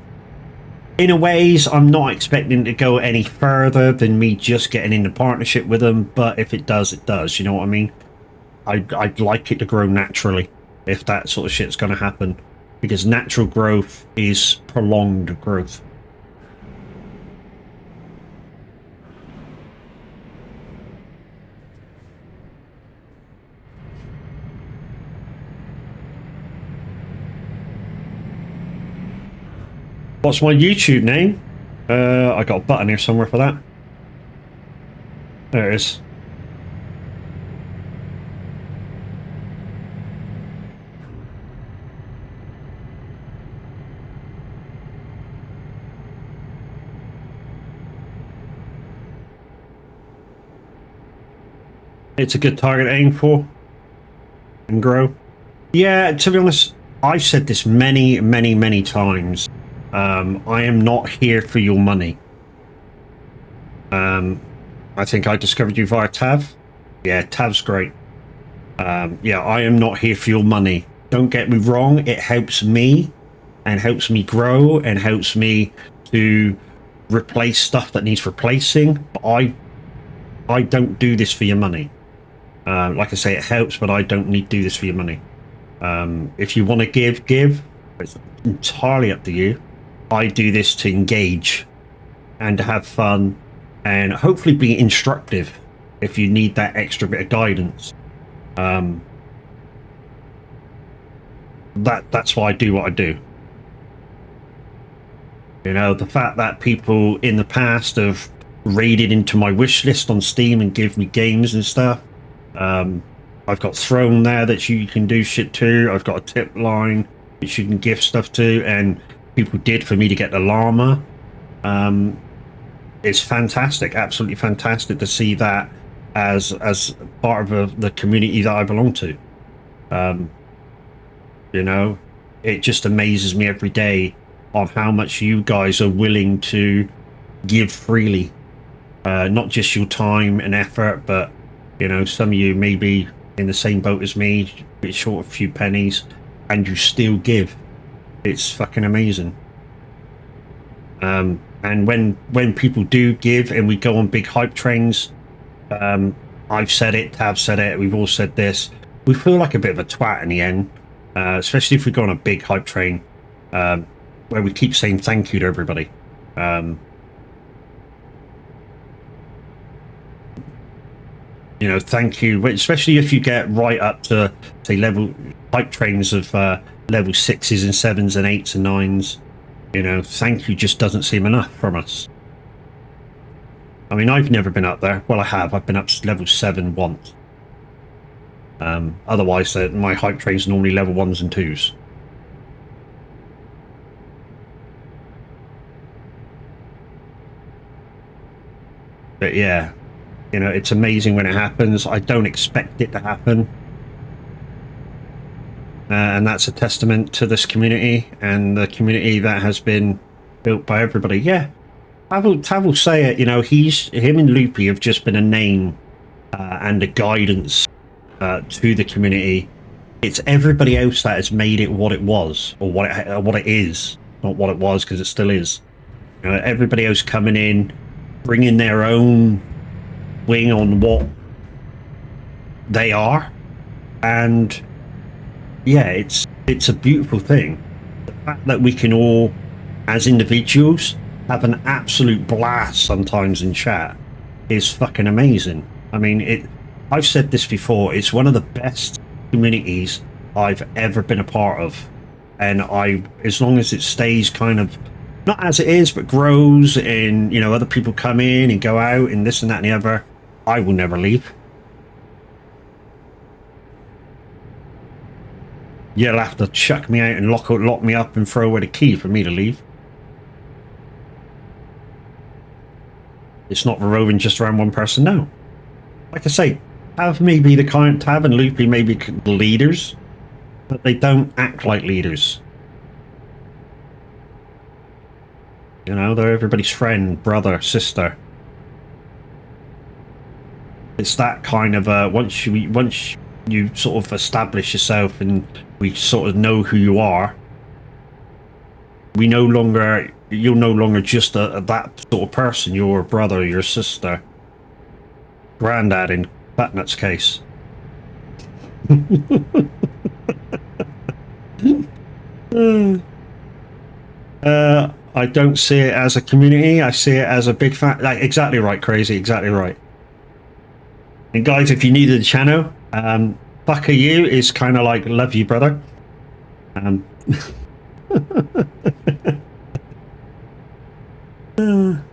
in a ways, I'm not expecting to go any further than me just getting into partnership with them, but if it does, it does. You know what I mean? I'd like it to grow naturally, if that sort of shit's going to happen, because natural growth is prolonged growth. What's my YouTube name? I got a button here somewhere for that. There it is. It's a good target to aim for and grow. Yeah, to be honest, I've said this many, many, many times. I am not here for your money. I think I discovered you via Tav. Yeah, Tav's great. Yeah, I am not here for your money. Don't get me wrong, it helps me and helps me grow and helps me to replace stuff that needs replacing. But I don't do this for your money. Like I say, it helps, but I don't need to do this for your money. If you want to give. It's entirely up to you. I do this to engage and to have fun and hopefully be instructive if you need that extra bit of guidance. That's why I do what I do. You know, the fact that people in the past have raided into my wish list on Steam and give me games and stuff. I've got Throne there that you can do shit to. I've got a tip line which you can give stuff to, and people did for me to get the llama. It's fantastic, absolutely fantastic to see that as part of the community that I belong to. You know, it just amazes me every day on how much you guys are willing to give freely, not just your time and effort, but you know, some of you may be in the same boat as me, a bit short of a few pennies, and you still give. It's fucking amazing. And when people do give and we go on big hype trains, I've said it, Tav said it, we've all said this, we feel like a bit of a twat in the end, especially if we go on a big hype train, where we keep saying thank you to everybody. You know, thank you, especially if you get right up to, say, level hype trains of level 6s and 7s and 8s and 9s. You know, thank you just doesn't seem enough from us. I mean, I've never been up there. Well, I have. I've been up to level 7 once. Otherwise, my hype trains are normally level 1s and 2s. But yeah, you know, it's amazing when it happens. I don't expect it to happen. And that's a testament to this community and the community that has been built by everybody. Yeah, Tav will say it, you know, him and Loopy have just been a name and a guidance to the community. It's everybody else that has made it what it was, or what it is, not what it was, because it still is. You know, everybody else coming in, bringing their own wing on what they are, and yeah, it's a beautiful thing. The fact that we can all, as individuals, have an absolute blast sometimes in chat is fucking amazing. I mean, I've said this before, it's one of the best communities I've ever been a part of, and as long as it stays kind of not as it is, but grows, and you know, other people come in and go out and this and that and the other, I will never leave. You'll have to chuck me out and lock me up and throw away the key for me to leave. It's not roving just around one person, no. Like I say, Tav may be the current Tav and Loopy may be the leaders, but they don't act like leaders. You know, they're everybody's friend, brother, sister. It's that kind of once you sort of establish yourself and we sort of know who you are, you're no longer just that sort of person. You're a brother, your sister, granddad in Fatnut's case. I don't see it as a community. I see it as a big fat. Like, exactly right, Crazy. Exactly right. And guys, if you needed a channel, fuck you is kind of like love you, brother. And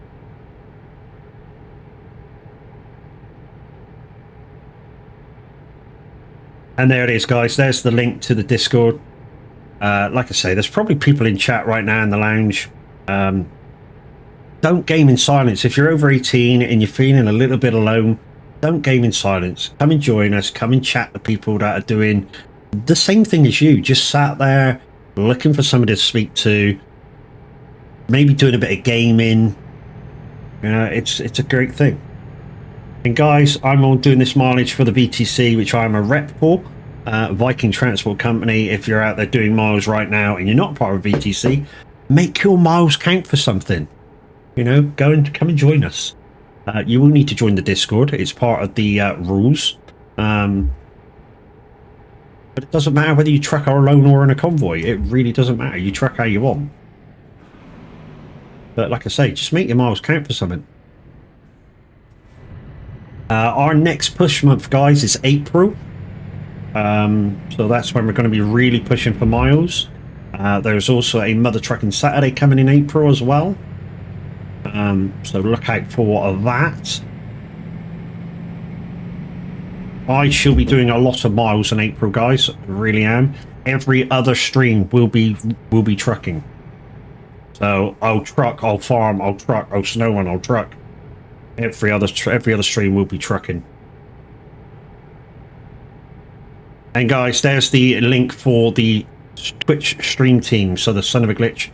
there it is, guys. There's the link to the Discord. Like I say, there's probably people in chat right now in the lounge. Don't game in silence. If you're over 18 and you're feeling a little bit alone, don't game in silence. Come and join us. Come and chat to people that are doing the same thing as you. Just sat there looking for somebody to speak to. Maybe doing a bit of gaming. It's a great thing. And guys, I'm all doing this mileage for the VTC, which I'm a rep for. Viking Transport Company. If you're out there doing miles right now and you're not part of VTC, make your miles count for something. You know, come and join us. You will need to join the Discord. It's part of the rules. But it doesn't matter whether you truck alone or in a convoy. It really doesn't matter. You truck how you want. But like I say, just make your miles count for something. Our next push month, guys, is April. So that's when we're going to be really pushing for miles. There's also a Mother Trucking Saturday coming in April as well. So look out for that. I shall be doing a lot of miles in April, guys. I really am. Every other stream will be trucking. So I'll truck, I'll farm, I'll truck, I'll snow, and I'll truck. Every other stream will be trucking. And guys, there's the link for the Twitch stream team. So the Son of a Glitch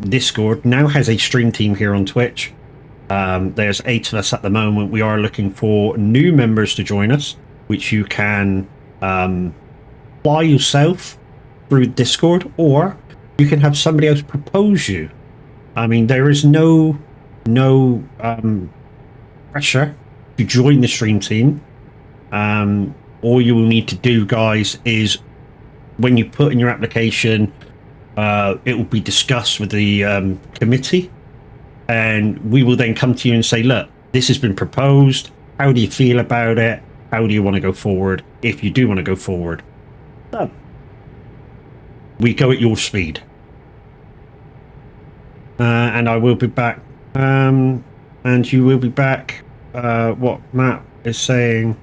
Discord now has a stream team here on Twitch. There's 8 of us at the moment. We are looking for new members to join us, which you can apply yourself through Discord, or you can have somebody else propose you. I mean, there is no pressure to join the stream team. All you will need to do, guys, is when you put in your application, it will be discussed with the committee, and we will then come to you and say, look, this has been proposed. How do you feel about it? How do you want to go forward? If you do want to go forward, we go at your speed. And I will be back. And you will be back. What Matt is saying,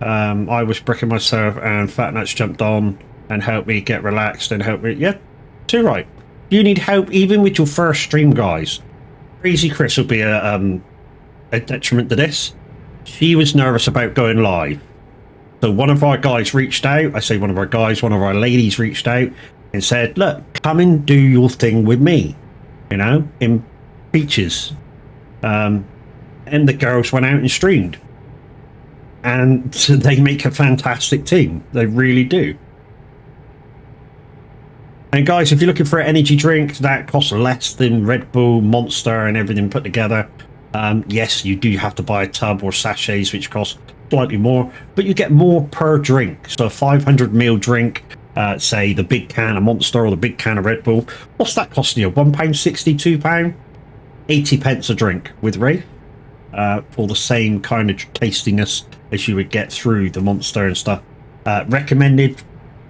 I was bricking myself and Fat Nuts jumped on and helped me get relaxed and helped me. Yeah, too right. You need help even with your first stream, guys. Crazy Chris will be a detriment to this. She was nervous about going live. So one of our guys reached out. I say one of our guys, one of our ladies reached out and said, look, come and do your thing with me, you know, in beaches. And the girls went out and streamed. And they make a fantastic team. They really do. And guys, if you're looking for an energy drink that costs less than Red Bull, Monster, and everything put together, yes, you do have to buy a tub or sachets, which cost slightly more, but you get more per drink. So a 500ml drink, say the big can of Monster or the big can of Red Bull, what's that costing you? £1.60, £2? 80 pence a drink with wraith, for the same kind of tastiness as you would get through the Monster and stuff. Recommended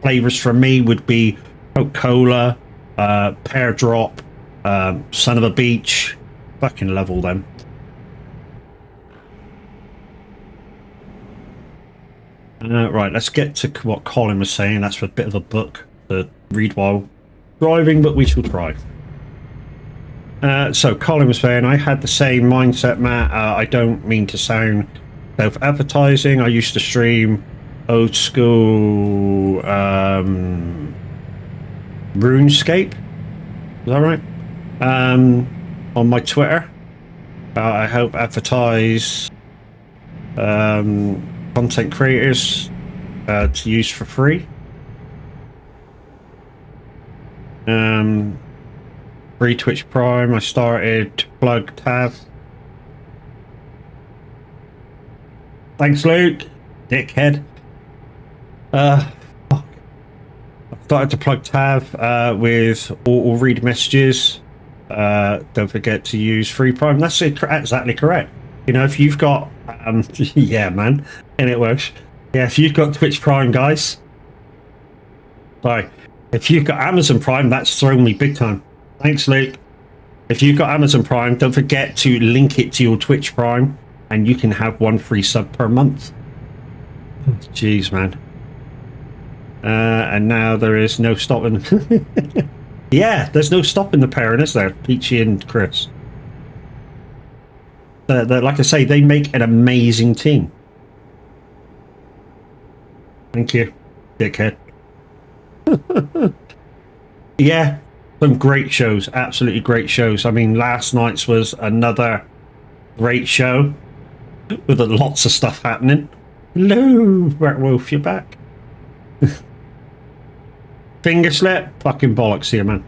flavors from me would be Coca-Cola, Pear Drop, Son of a Beach. Fucking love all them. Right, let's get to what Colin was saying. That's a bit of a book to read while driving, but we shall try. So Colin was saying, I had the same mindset, Matt. I don't mean to sound self-advertising. I used to stream old school RuneScape. Is that right? On my Twitter. I help advertise content creators to use for free. Free Twitch Prime. I started to plug Tav. Thanks, Luke. Dickhead. I started to plug Tav with auto read messages. Don't forget to use free Prime. That's exactly correct. You know, if you've got yeah, man, and it works. Yeah, if you've got Twitch Prime, guys. Sorry, if you've got Amazon Prime, that's thrown me big time. Thanks, Luke. If you've got Amazon Prime, don't forget to link it to your Twitch Prime, and you can have 1 free sub per month. Jeez, man. And now there is no stopping. Yeah, there's no stopping the pairing, is there? Peachy and Chris. Like I say, they make an amazing team. Thank you, dickhead. Yeah, some great shows. Absolutely great shows. I mean, last night's was another great show with lots of stuff happening. Hello, Rat Wolf, you're back. Finger slip? Fucking bollocks here, man.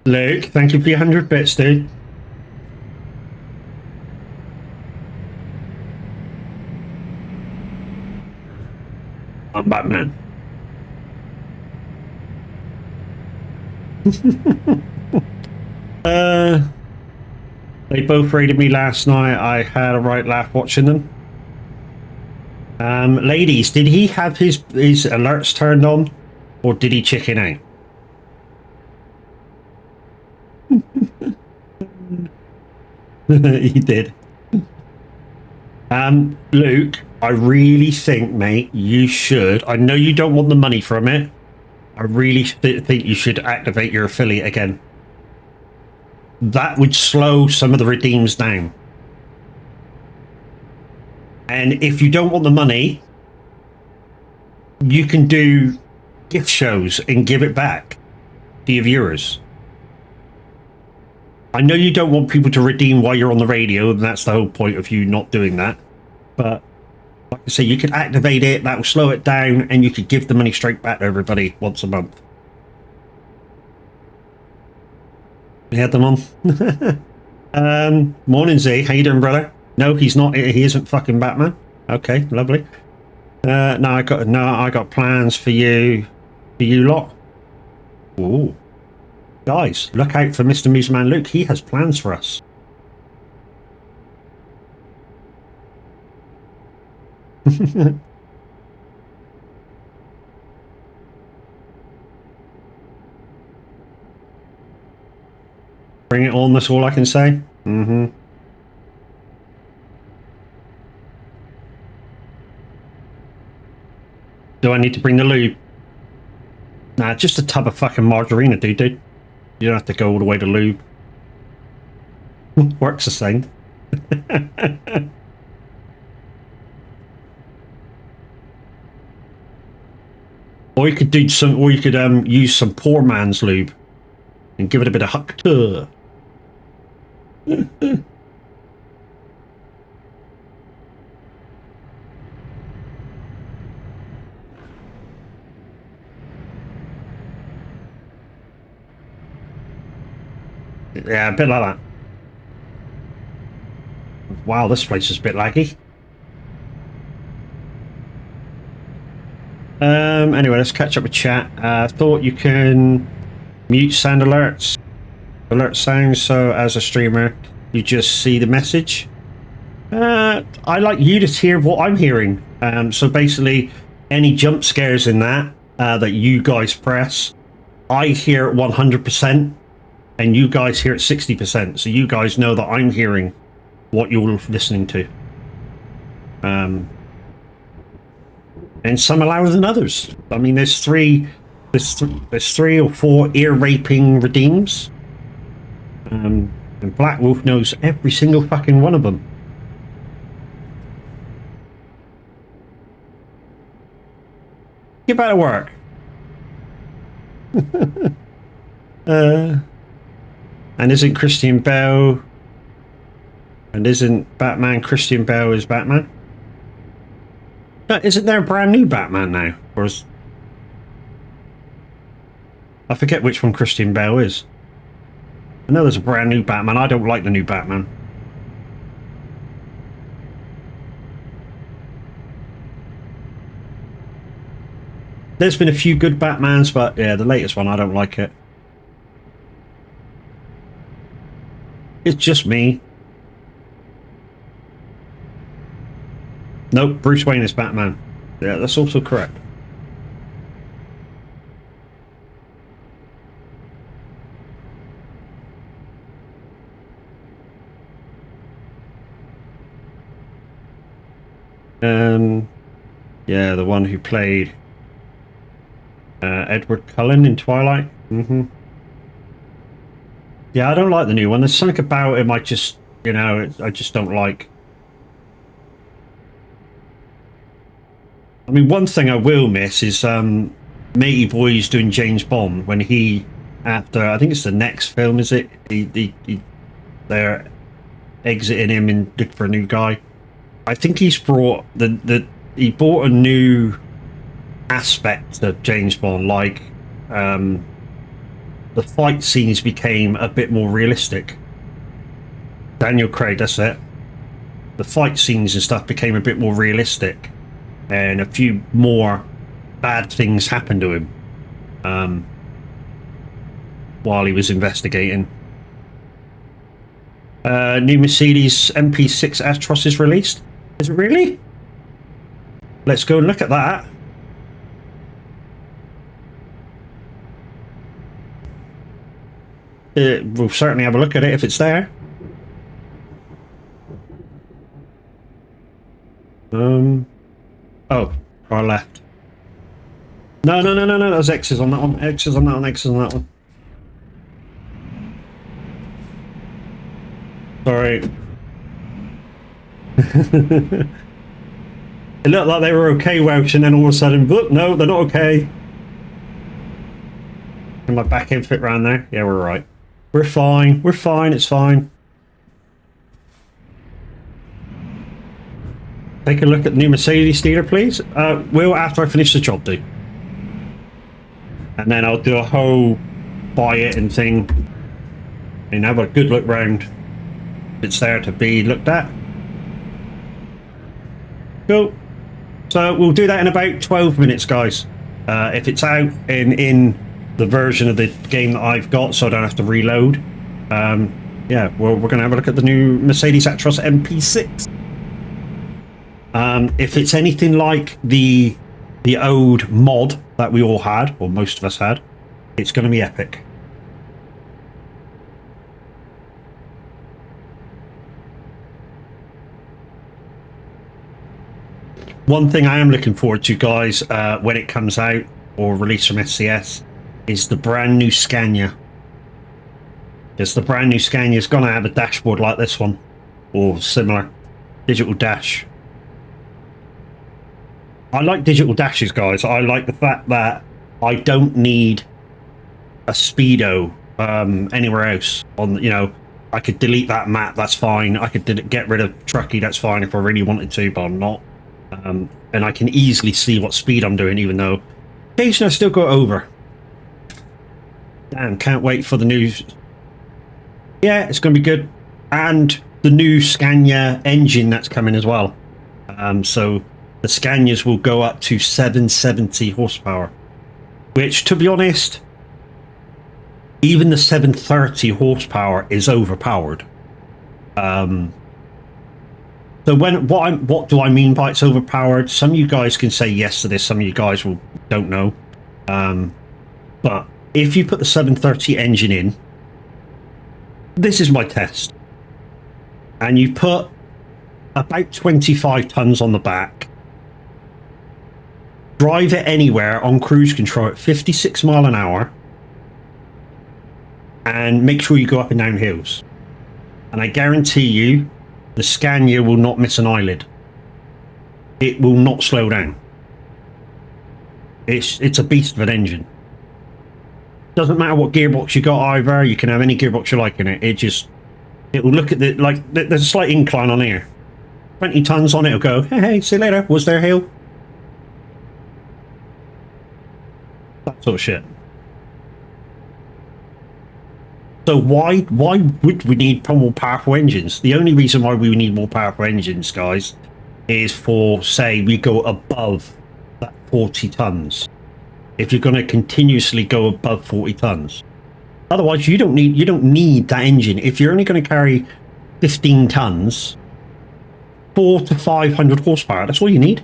Luke, thank you for your 100 bits, dude. I'm Batman. They both raided me last night. I had a right laugh watching them. Ladies, did he have his alerts turned on, or did he chicken out? He did. Luke, I really think, mate, you should. I know you don't want the money from it. I really think you should activate your affiliate again. That would slow some of the redeems down. And if you don't want the money, you can do gift shows and give it back to your viewers. I know you don't want people to redeem while you're on the radio, and that's the whole point of you not doing that. But like I say, you could activate it, that will slow it down, and you could give the money straight back to everybody once a month. You had them on? Morning, Z. How you doing, brother? No, he's not. He isn't fucking Batman. Okay, lovely. No, I got plans for you lot. Ooh. Guys, look out for Mr. Mooseman Luke. He has plans for us. Bring it on, that's all I can say. Mm-hmm. Do I need to bring the lube? Nah, just a tub of fucking margarine will do, dude. You don't have to go all the way to lube. Works the same. Or you could do some, or you could use some poor man's lube and give it a bit of huck. Yeah, a bit like that. Wow, this place is a bit laggy. Anyway, let's catch up with chat. I thought you can mute sound alerts, alert sounds, so as a streamer, you just see the message. I like you to hear what I'm hearing. So basically, any jump scares in that that you guys press, I hear it 100%, and you guys hear it 60%. So you guys know that I'm hearing what you're listening to. And some are louder than others. I mean, there's three or four ear raping redeems. And Black Wolf knows every single fucking one of them. Get back to work. And isn't Christian Bale? And isn't Batman Christian Bale is Batman? Isn't there a brand new Batman now? Or is... I forget which one Christian Bale is. I know there's a brand new Batman. I don't like the new Batman. There's been a few good Batmans, but yeah, the latest one, I don't like it. It's just me. Nope, Bruce Wayne is Batman. Yeah, that's also correct. Yeah, the one who played Edward Cullen in Twilight. Yeah, I don't like the new one. There's something about him I just, you know, I just don't like. I mean, one thing I will miss is Matey Boy's doing James Bond when he, after, I think it's the next film, is it? They're exiting him and look for a new guy. I think he's brought he brought a new aspect of James Bond, like the fight scenes became a bit more realistic. Daniel Craig, that's it. The fight scenes and stuff became a bit more realistic, and a few more bad things happened to him while he was investigating. New Mercedes MP6 Astros is released. Is it really? Let's go and look at that. We'll certainly have a look at it if it's there. Oh, our left. No. There's X's on that one. X's on that one. X's on that one. Sorry. It looked like they were okay, Welsh, and then all of a sudden, but no, they're not okay. Can my back end fit around there? Yeah, we're right. We're fine. We're fine. It's fine. Take a look at the new Mercedes dealer, please. Will, after I finish the job, do. And then I'll do a whole buy it and thing. And have a good look round. It's there to be looked at. Cool. So we'll do that in about 12 minutes, guys. If it's out in the version of the game that I've got, so I don't have to reload. Yeah, well, we're going to have a look at the new Mercedes Actros MP6. If it's anything like the old mod that we all had, or most of us had, it's going to be epic. One thing I am looking forward to, guys, when it comes out or released from SCS, is the brand new Scania. Because the brand new Scania is going to have a dashboard like this one, or similar, digital dash. I like digital dashes, guys. I like the fact that I don't need a speedo anywhere else. On, you know, I could delete that map. That's fine. I could get rid of Truckee. That's fine if I really wanted to, but I'm not. And I can easily see what speed I'm doing, even though occasionally I still go over. Damn, can't wait for the news. Yeah, it's going to be good. And the new Scania engine that's coming as well. So the Scanias will go up to 770 horsepower. Which, to be honest, even the 730 horsepower is overpowered. So what do I mean by it's overpowered? Some of you guys can say yes to this. Some of you guys don't know. But if you put the 730 engine in, this is my test, and you put about 25 tons on the back, drive it anywhere on cruise control at 56 mile an hour, and make sure you go up and down hills, and I guarantee you the Scania will not miss an eyelid. It will not slow down. It's a beast of an engine. Doesn't matter what gearbox you got either. You can have any gearbox you like in it. It will look at the, like, there's a slight incline on here. 20 tons on it, it'll go, hey, see you later. Was there a hill? That sort of shit. So why would we need more powerful engines? The only reason why we need more powerful engines, guys, is for, say, we go above that 40 tons. If you're going to continuously go above 40 tons. Otherwise, you don't need that engine. If you're only going to carry 15 tons, 400 to 500 horsepower. That's all you need.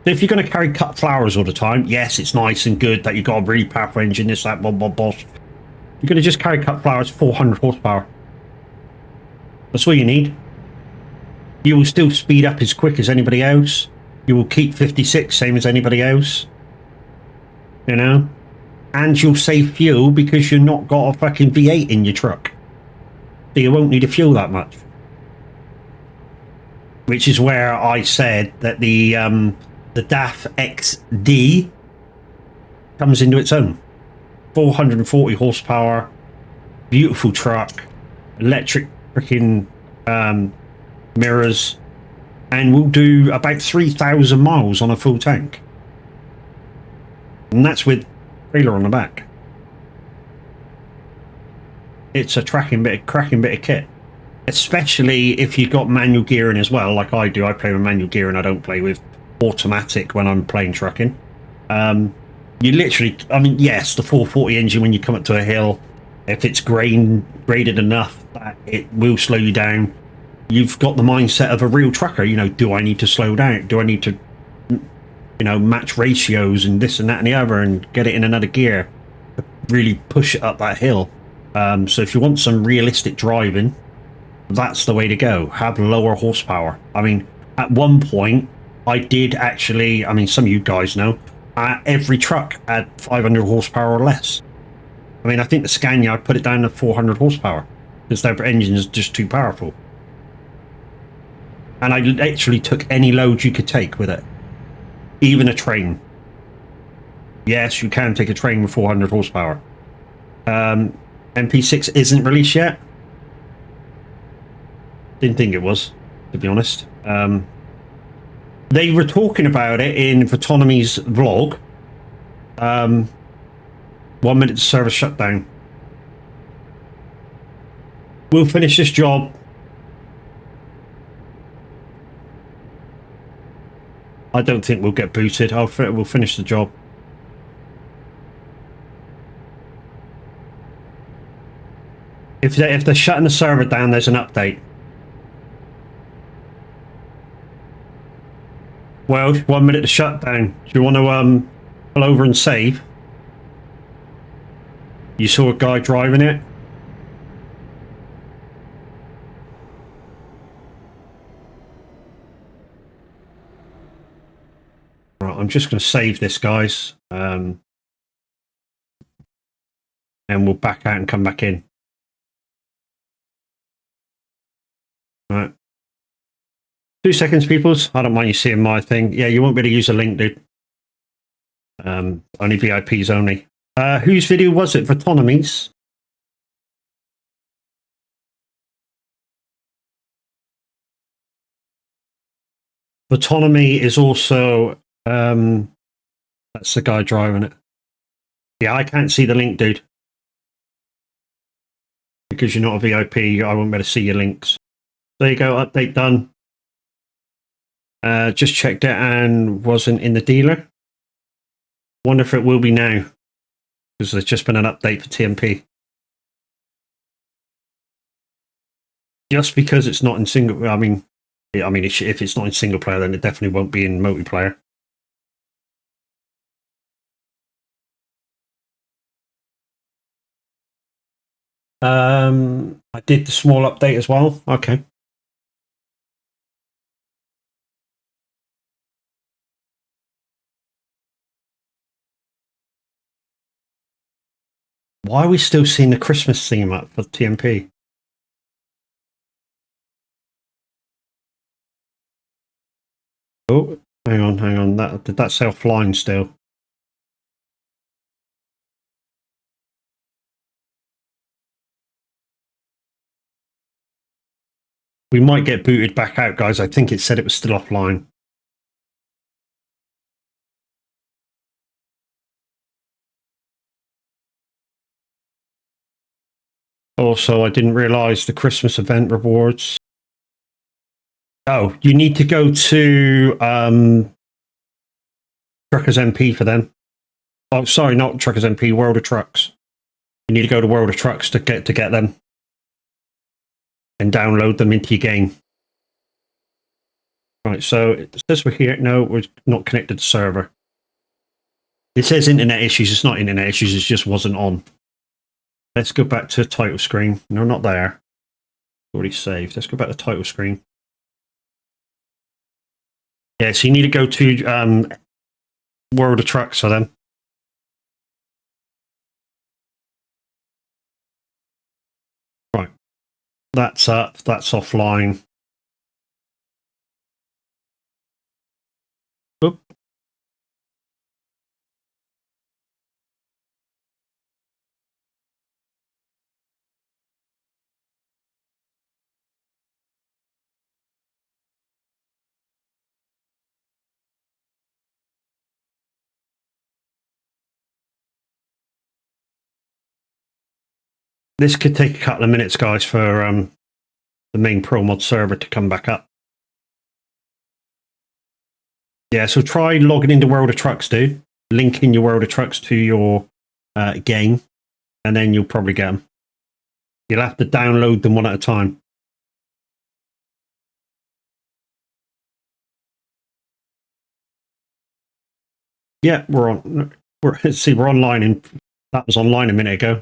So if you're going to carry cut flowers all the time, yes, it's nice and good that you've got a really powerful engine, this, that, blah, blah, blah. You're going to just carry cut flowers, 400 horsepower. That's all you need. You will still speed up as quick as anybody else. You will keep 56, same as anybody else. You know? And you'll save fuel because you've not got a fucking V8 in your truck. So you won't need to fuel that much. Which is where I said that the DAF XD comes into its own. 440 horsepower, beautiful truck, electric freaking mirrors, and will do about 3,000 miles on a full tank. And that's with trailer on the back. It's a cracking bit of kit. Especially if you've got manual gearing as well, like I do. I play with manual gearing, I don't play with automatic when I'm playing trucking. You literally, I mean, yes, the 440 engine, when you come up to a hill, if it's graded enough, that it will slow you down. You've got the mindset of a real trucker. You know, do I need to slow down? Do I need to, you know, match ratios and this and that and the other and get it in another gear to really push it up that hill? So if you want some realistic driving, that's the way to go. Have lower horsepower. I mean, at one point, I did actually, I mean, some of you guys know, every truck had 500 horsepower or less. I mean, I think the Scania, I put it down to 400 horsepower because their engine is just too powerful. And I literally took any load you could take with it. Even a train. Yes, you can take a train with 400 horsepower. MP6 isn't released yet. Didn't think it was, to be honest. They were talking about it in Autonomy's vlog. 1 minute to service shutdown. We'll finish this job. I don't think we'll get booted. We'll finish the job. If they're shutting the server down, there's an update. Well, 1 minute to shutdown. Do you want to pull over and save? You saw a guy driving it? Right, I'm just going to save this, guys. And we'll back out and come back in. All right. 2 seconds, peoples. I don't mind you seeing my thing. Yeah, you won't be able to use a link, dude. Only VIPs only. Whose video was it? For Autonomy's? Autonomy is also... that's the guy driving it. Yeah, I can't see the link, dude. Because you're not a VIP, I won't be able to see your links. There you go, update done. Just checked it and wasn't in the dealer. Wonder if it will be now. Because there's just been an update for TMP. Just because it's not in single... I mean, if it's not in single player, then it definitely won't be in multiplayer. I did the small update as well. Okay. Why are we still seeing the Christmas theme up for TMP? Oh, hang on. Did that say offline still? We might get booted back out, guys. I think it said it was still offline. Also, I didn't realise the Christmas event rewards. Oh, you need to go to Truckers MP for them. Oh, sorry, not Truckers MP, World of Trucks. You need to go to World of Trucks to get them. and download them into your game. Right, so it says we're here. No, we're not connected to server. It says internet issues. It's not internet issues. It just wasn't on. Let's go back to the title screen. No, not there. Already saved. Let's go back to the title screen. Yeah, so you need to go to World of Trucks for them. Right. That's up. That's offline. Oop. This could take a couple of minutes, guys, for the main Pro Mod server to come back up. Yeah, so try logging into World of Trucks, dude. Linking your World of Trucks to your game, and then you'll probably get them. You'll have to download them one at a time. Yeah, we're on. We're online, and that was online a minute ago.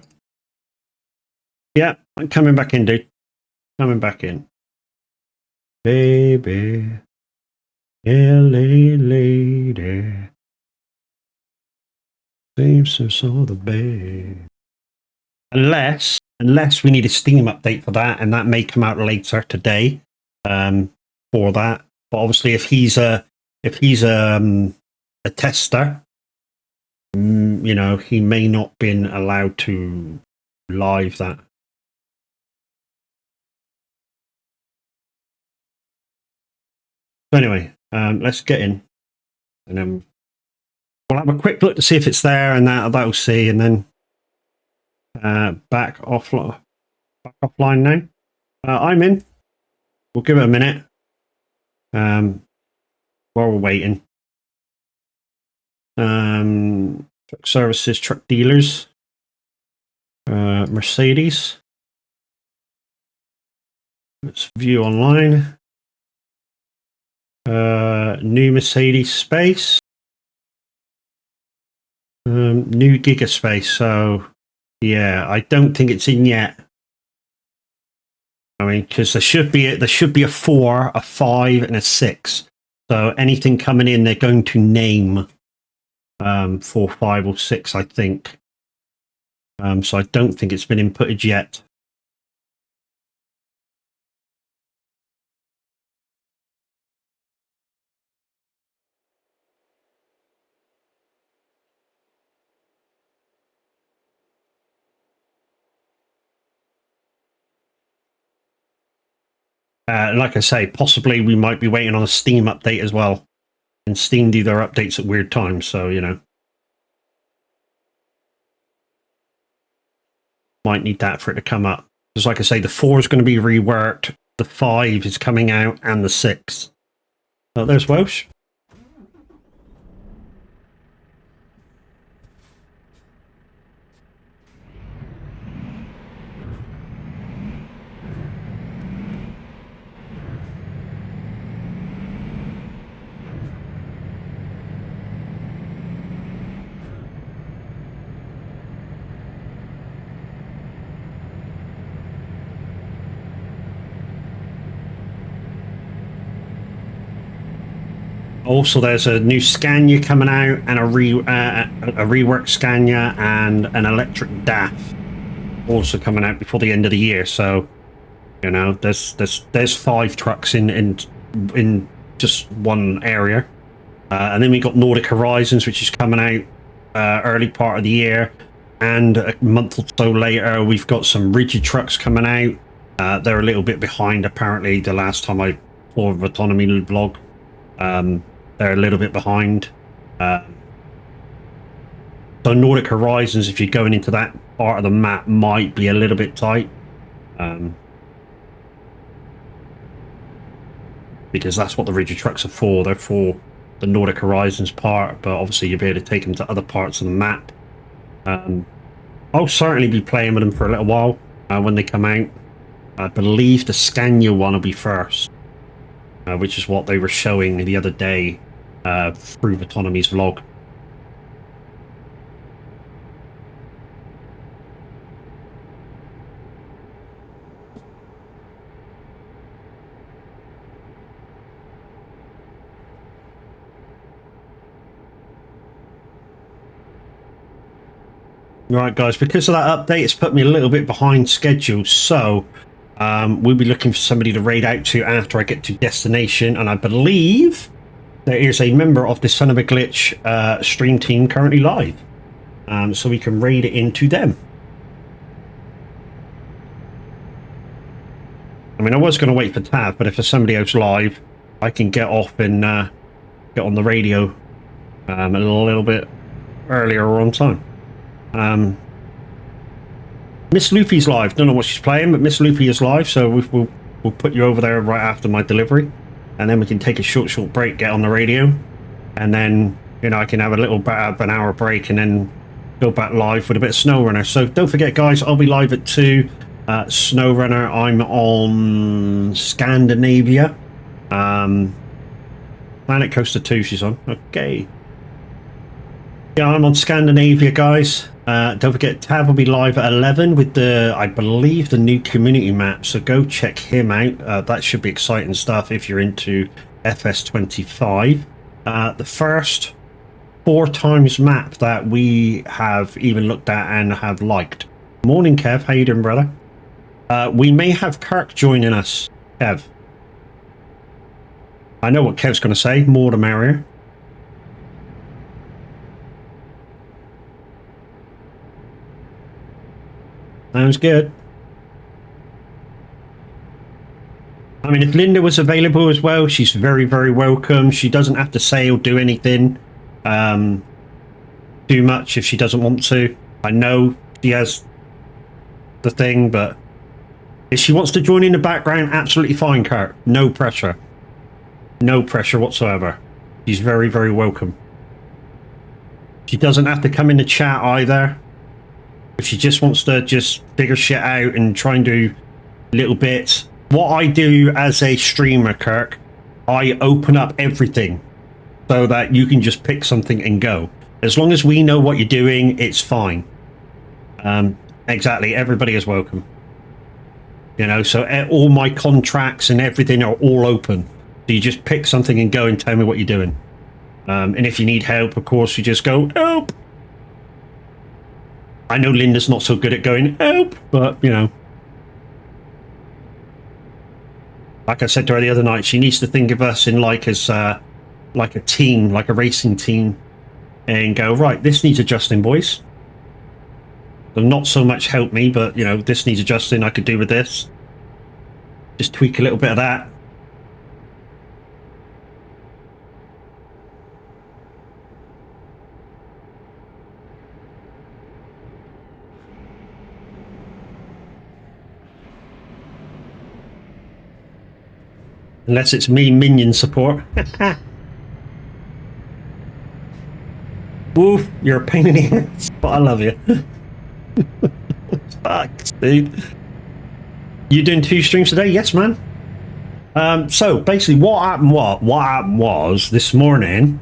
Yeah, I'm coming back in, dude. Coming back in. Baby, LA lady, seems to saw the bay. Unless we need a Steam update for that, and that may come out later today for that. But obviously, if he's a tester, you know, he may not been allowed to live that. So anyway, let's get in, and then we'll have a quick look to see if it's there, and that'll see, and then back offline now. I'm in. We'll give it a minute while we're waiting. Truck services, truck dealers, Mercedes. Let's view online. New Mercedes space. New Giga space. So yeah, I don't think it's in yet. I mean, because there should be a 4, a 5, and a 6. So anything coming in, they're going to name 4, 5, or 6, I think. So I don't think it's been inputted yet. Like I say, possibly we might be waiting on a Steam update as well. And Steam do their updates at weird times, so, you know. Might need that for it to come up. Because like I say, the 4 is going to be reworked, the 5 is coming out, and the 6. Oh, there's Welsh. Also, there's a new Scania coming out, and a reworked Scania, and an electric DAF also coming out before the end of the year. So, you know, there's 5 trucks in just one area, and then we got Nordic Horizons, which is coming out early part of the year, and a month or so later we've got some rigid trucks coming out. They're a little bit behind, apparently. The last time I saw the autonomy vlog. They're a little bit behind. So Nordic Horizons, if you're going into that part of the map, might be a little bit tight. Because that's what the rigid trucks are for. They're for the Nordic Horizons part, but obviously you'll be able to take them to other parts of the map. I'll certainly be playing with them for a little while when they come out. I believe the Scania one will be first, which is what they were showing the other day through Autonomy's vlog. Right, guys, because of that update, it's put me a little bit behind schedule, so we'll be looking for somebody to raid out to after I get to destination, and I believe there is a member of the Son of a Glitch stream team currently live, so we can raid it into them. I mean, I was going to wait for Tav, but if there's somebody else live, I can get off and get on the radio a little bit earlier or on time. Miss Loopy's live. Don't know what she's playing, but Miss Loopy is live, so we'll put you over there right after my delivery, and then we can take a short break, get on the radio, and then, you know, I can have a little bit of an hour break and then go back live with a bit of SnowRunner. So don't forget, guys, I'll be live at 2. SnowRunner, I'm on Scandinavia. Planet Coaster 2 she's on. Okay. Yeah, I'm on Scandinavia, guys. Don't forget, Tav will be live at 11 with the, I believe, the new community map. So go check him out. That should be exciting stuff if you're into FS25. The first 4 times map that we have even looked at and have liked. Morning, Kev. How you doing, brother? We may have Kirk joining us, Kev. I know what Kev's going to say. More the merrier. Sounds good. I mean, if Linda was available as well, she's very, very welcome. She doesn't have to say or do anything too much if she doesn't want to. I know she has the thing, but if she wants to join in the background, absolutely fine, Kurt. No pressure. No pressure whatsoever. She's very, very welcome. She doesn't have to come in the chat either. If she just wants to just figure shit out and try and do little bits. What I do as a streamer, Kirk, I open up everything so that you can just pick something and go. As long as we know what you're doing, it's fine. Exactly, everybody is welcome. You know, so all my contracts and everything are all open. So you just pick something and go and tell me what you're doing. And if you need help, of course, you just go, help! I know Linda's not so good at going, help, but, you know. Like I said to her the other night, she needs to think of us in like as like a team, like a racing team, and go, right, this needs adjusting, boys. So not so much help me, but, you know, this needs adjusting, I could do with this. Just tweak a little bit of that. Unless it's me minion support. Woof, you're a pain in the ass, but I love you. Fuck, dude. You doing 2 streams today? Yes, man. So basically, what happened was this morning,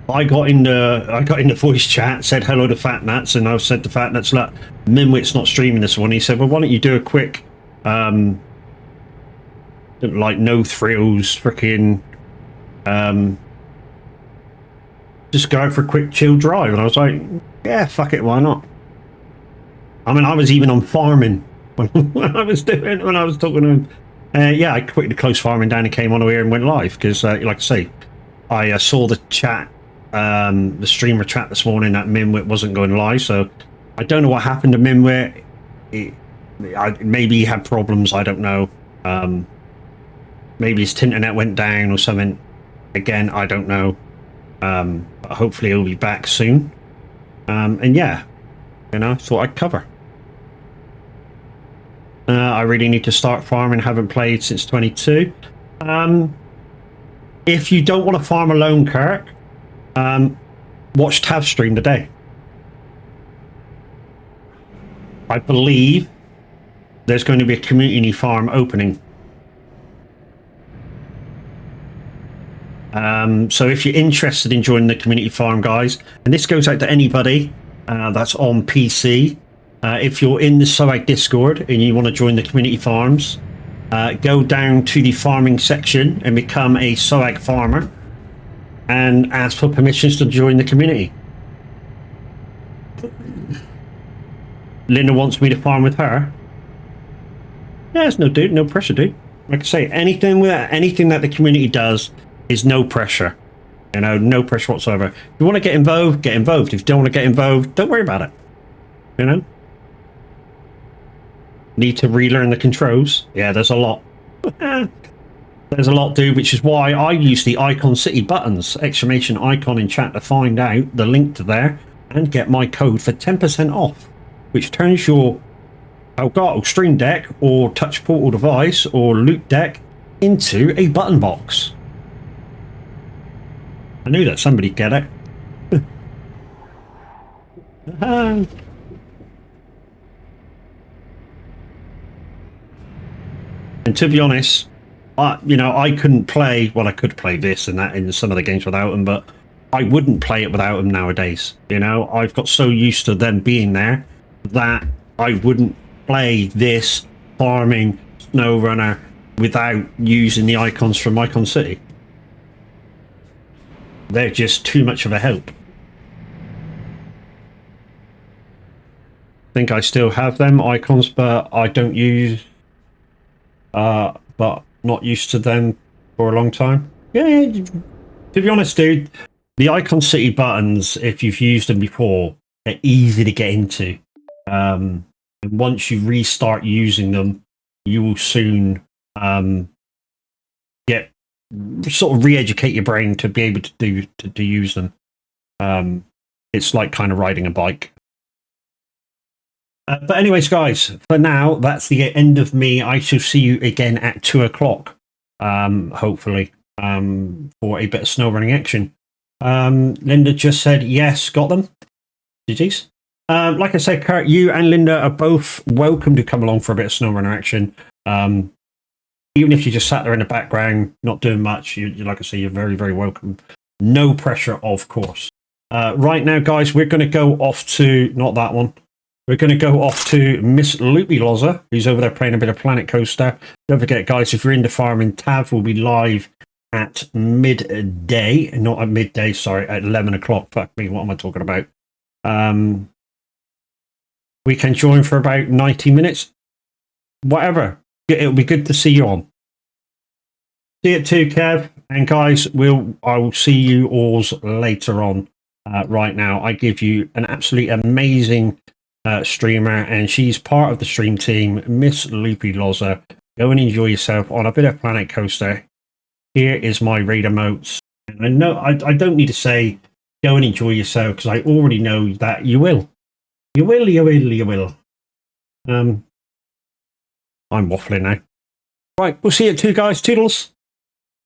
I got in the voice chat, said hello to Fat Nuts, and I said to Fat Nuts, look, Minwit's not streaming this one. He said, well, why don't you do a quick, like no thrills, freaking, just go out for a quick chill drive. And I was like, yeah, fuck it, why not? I mean, I was even on farming when I was talking to him. Yeah, I quit the close farming down and came on here and went live because, like I say, I saw the chat, the streamer chat this morning that Minwit wasn't going live. So I don't know what happened to Minwit. Maybe he had problems. I don't know. Maybe his internet went down or something. Again, I don't know. But hopefully he'll be back soon. And yeah, you know, thought I'd cover. I really need to start farming. Haven't played since 22. If you don't want to farm alone, Kirk, watch Tav stream today. I believe there's going to be a community farm opening. So if you're interested in joining the community farm, guys, and this goes out to anybody that's on PC, if you're in the soag Discord and you want to join the community farms, go down to the farming section and become a soag farmer and ask for permissions to join the community. Linda wants me to farm with her. Yeah, it's no pressure, dude. Like I say, anything that the community does is no pressure. You know, no pressure whatsoever. If you want to get involved, get involved. If you don't want to get involved, don't worry about it. You know? Need to relearn the controls? Yeah, there's a lot. There's a lot, dude, which is why I use the Icon City buttons, exclamation icon in chat to find out the link to there and get my code for 10% off, which turns your Elgato Stream Deck or Touch Portal device or Loot Deck into a button box. I knew that somebody'd get it. And to be honest, I couldn't play. Well, I could play this and that in some of the games without them, but I wouldn't play it without them nowadays. You know, I've got so used to them being there that I wouldn't play this farming SnowRunner without using the icons from Icon City. They're just too much of a help. I think I still have them icons, but I don't use. But not used to them for a long time. Yeah, to be honest, dude, the Icon City buttons, if you've used them before, they're easy to get into. And once you restart using them, you will soon get sort of re-educate your brain to be able to use them. It's like kind of riding a bike. But anyways, guys, for now, that's the end of me. I shall see you again at 2 o'clock, hopefully, for a bit of snow running action. Linda just said, yes, got them. GG's. Like I said, Kurt, you and Linda are both welcome to come along for a bit of snow runner action. Even if you just sat there in the background, not doing much, you like I say, you're very, very welcome. No pressure, of course. Right now, guys, we're going to go off to, not that one. We're going to go off to Miss Loopy Loza, who's over there playing a bit of Planet Coaster. Don't forget, guys, if you're into farming, Tav will be live at midday. Not at midday, sorry, at 11 o'clock. Fuck me, what am I talking about? We can join for about 90 minutes. Whatever. It'll be good to see you on. See you too, Kev. And guys, I will see you all later on. Right now, I give you an absolutely amazing streamer, and she's part of the stream team, Miss Loopy Loza. Go and enjoy yourself on a bit of Planet Coaster. Here is my raid emotes. And I know I don't need to say go and enjoy yourself, because I already know that you will. You will. I'm waffling now. Right, we'll see you at 2, guys. Toodles.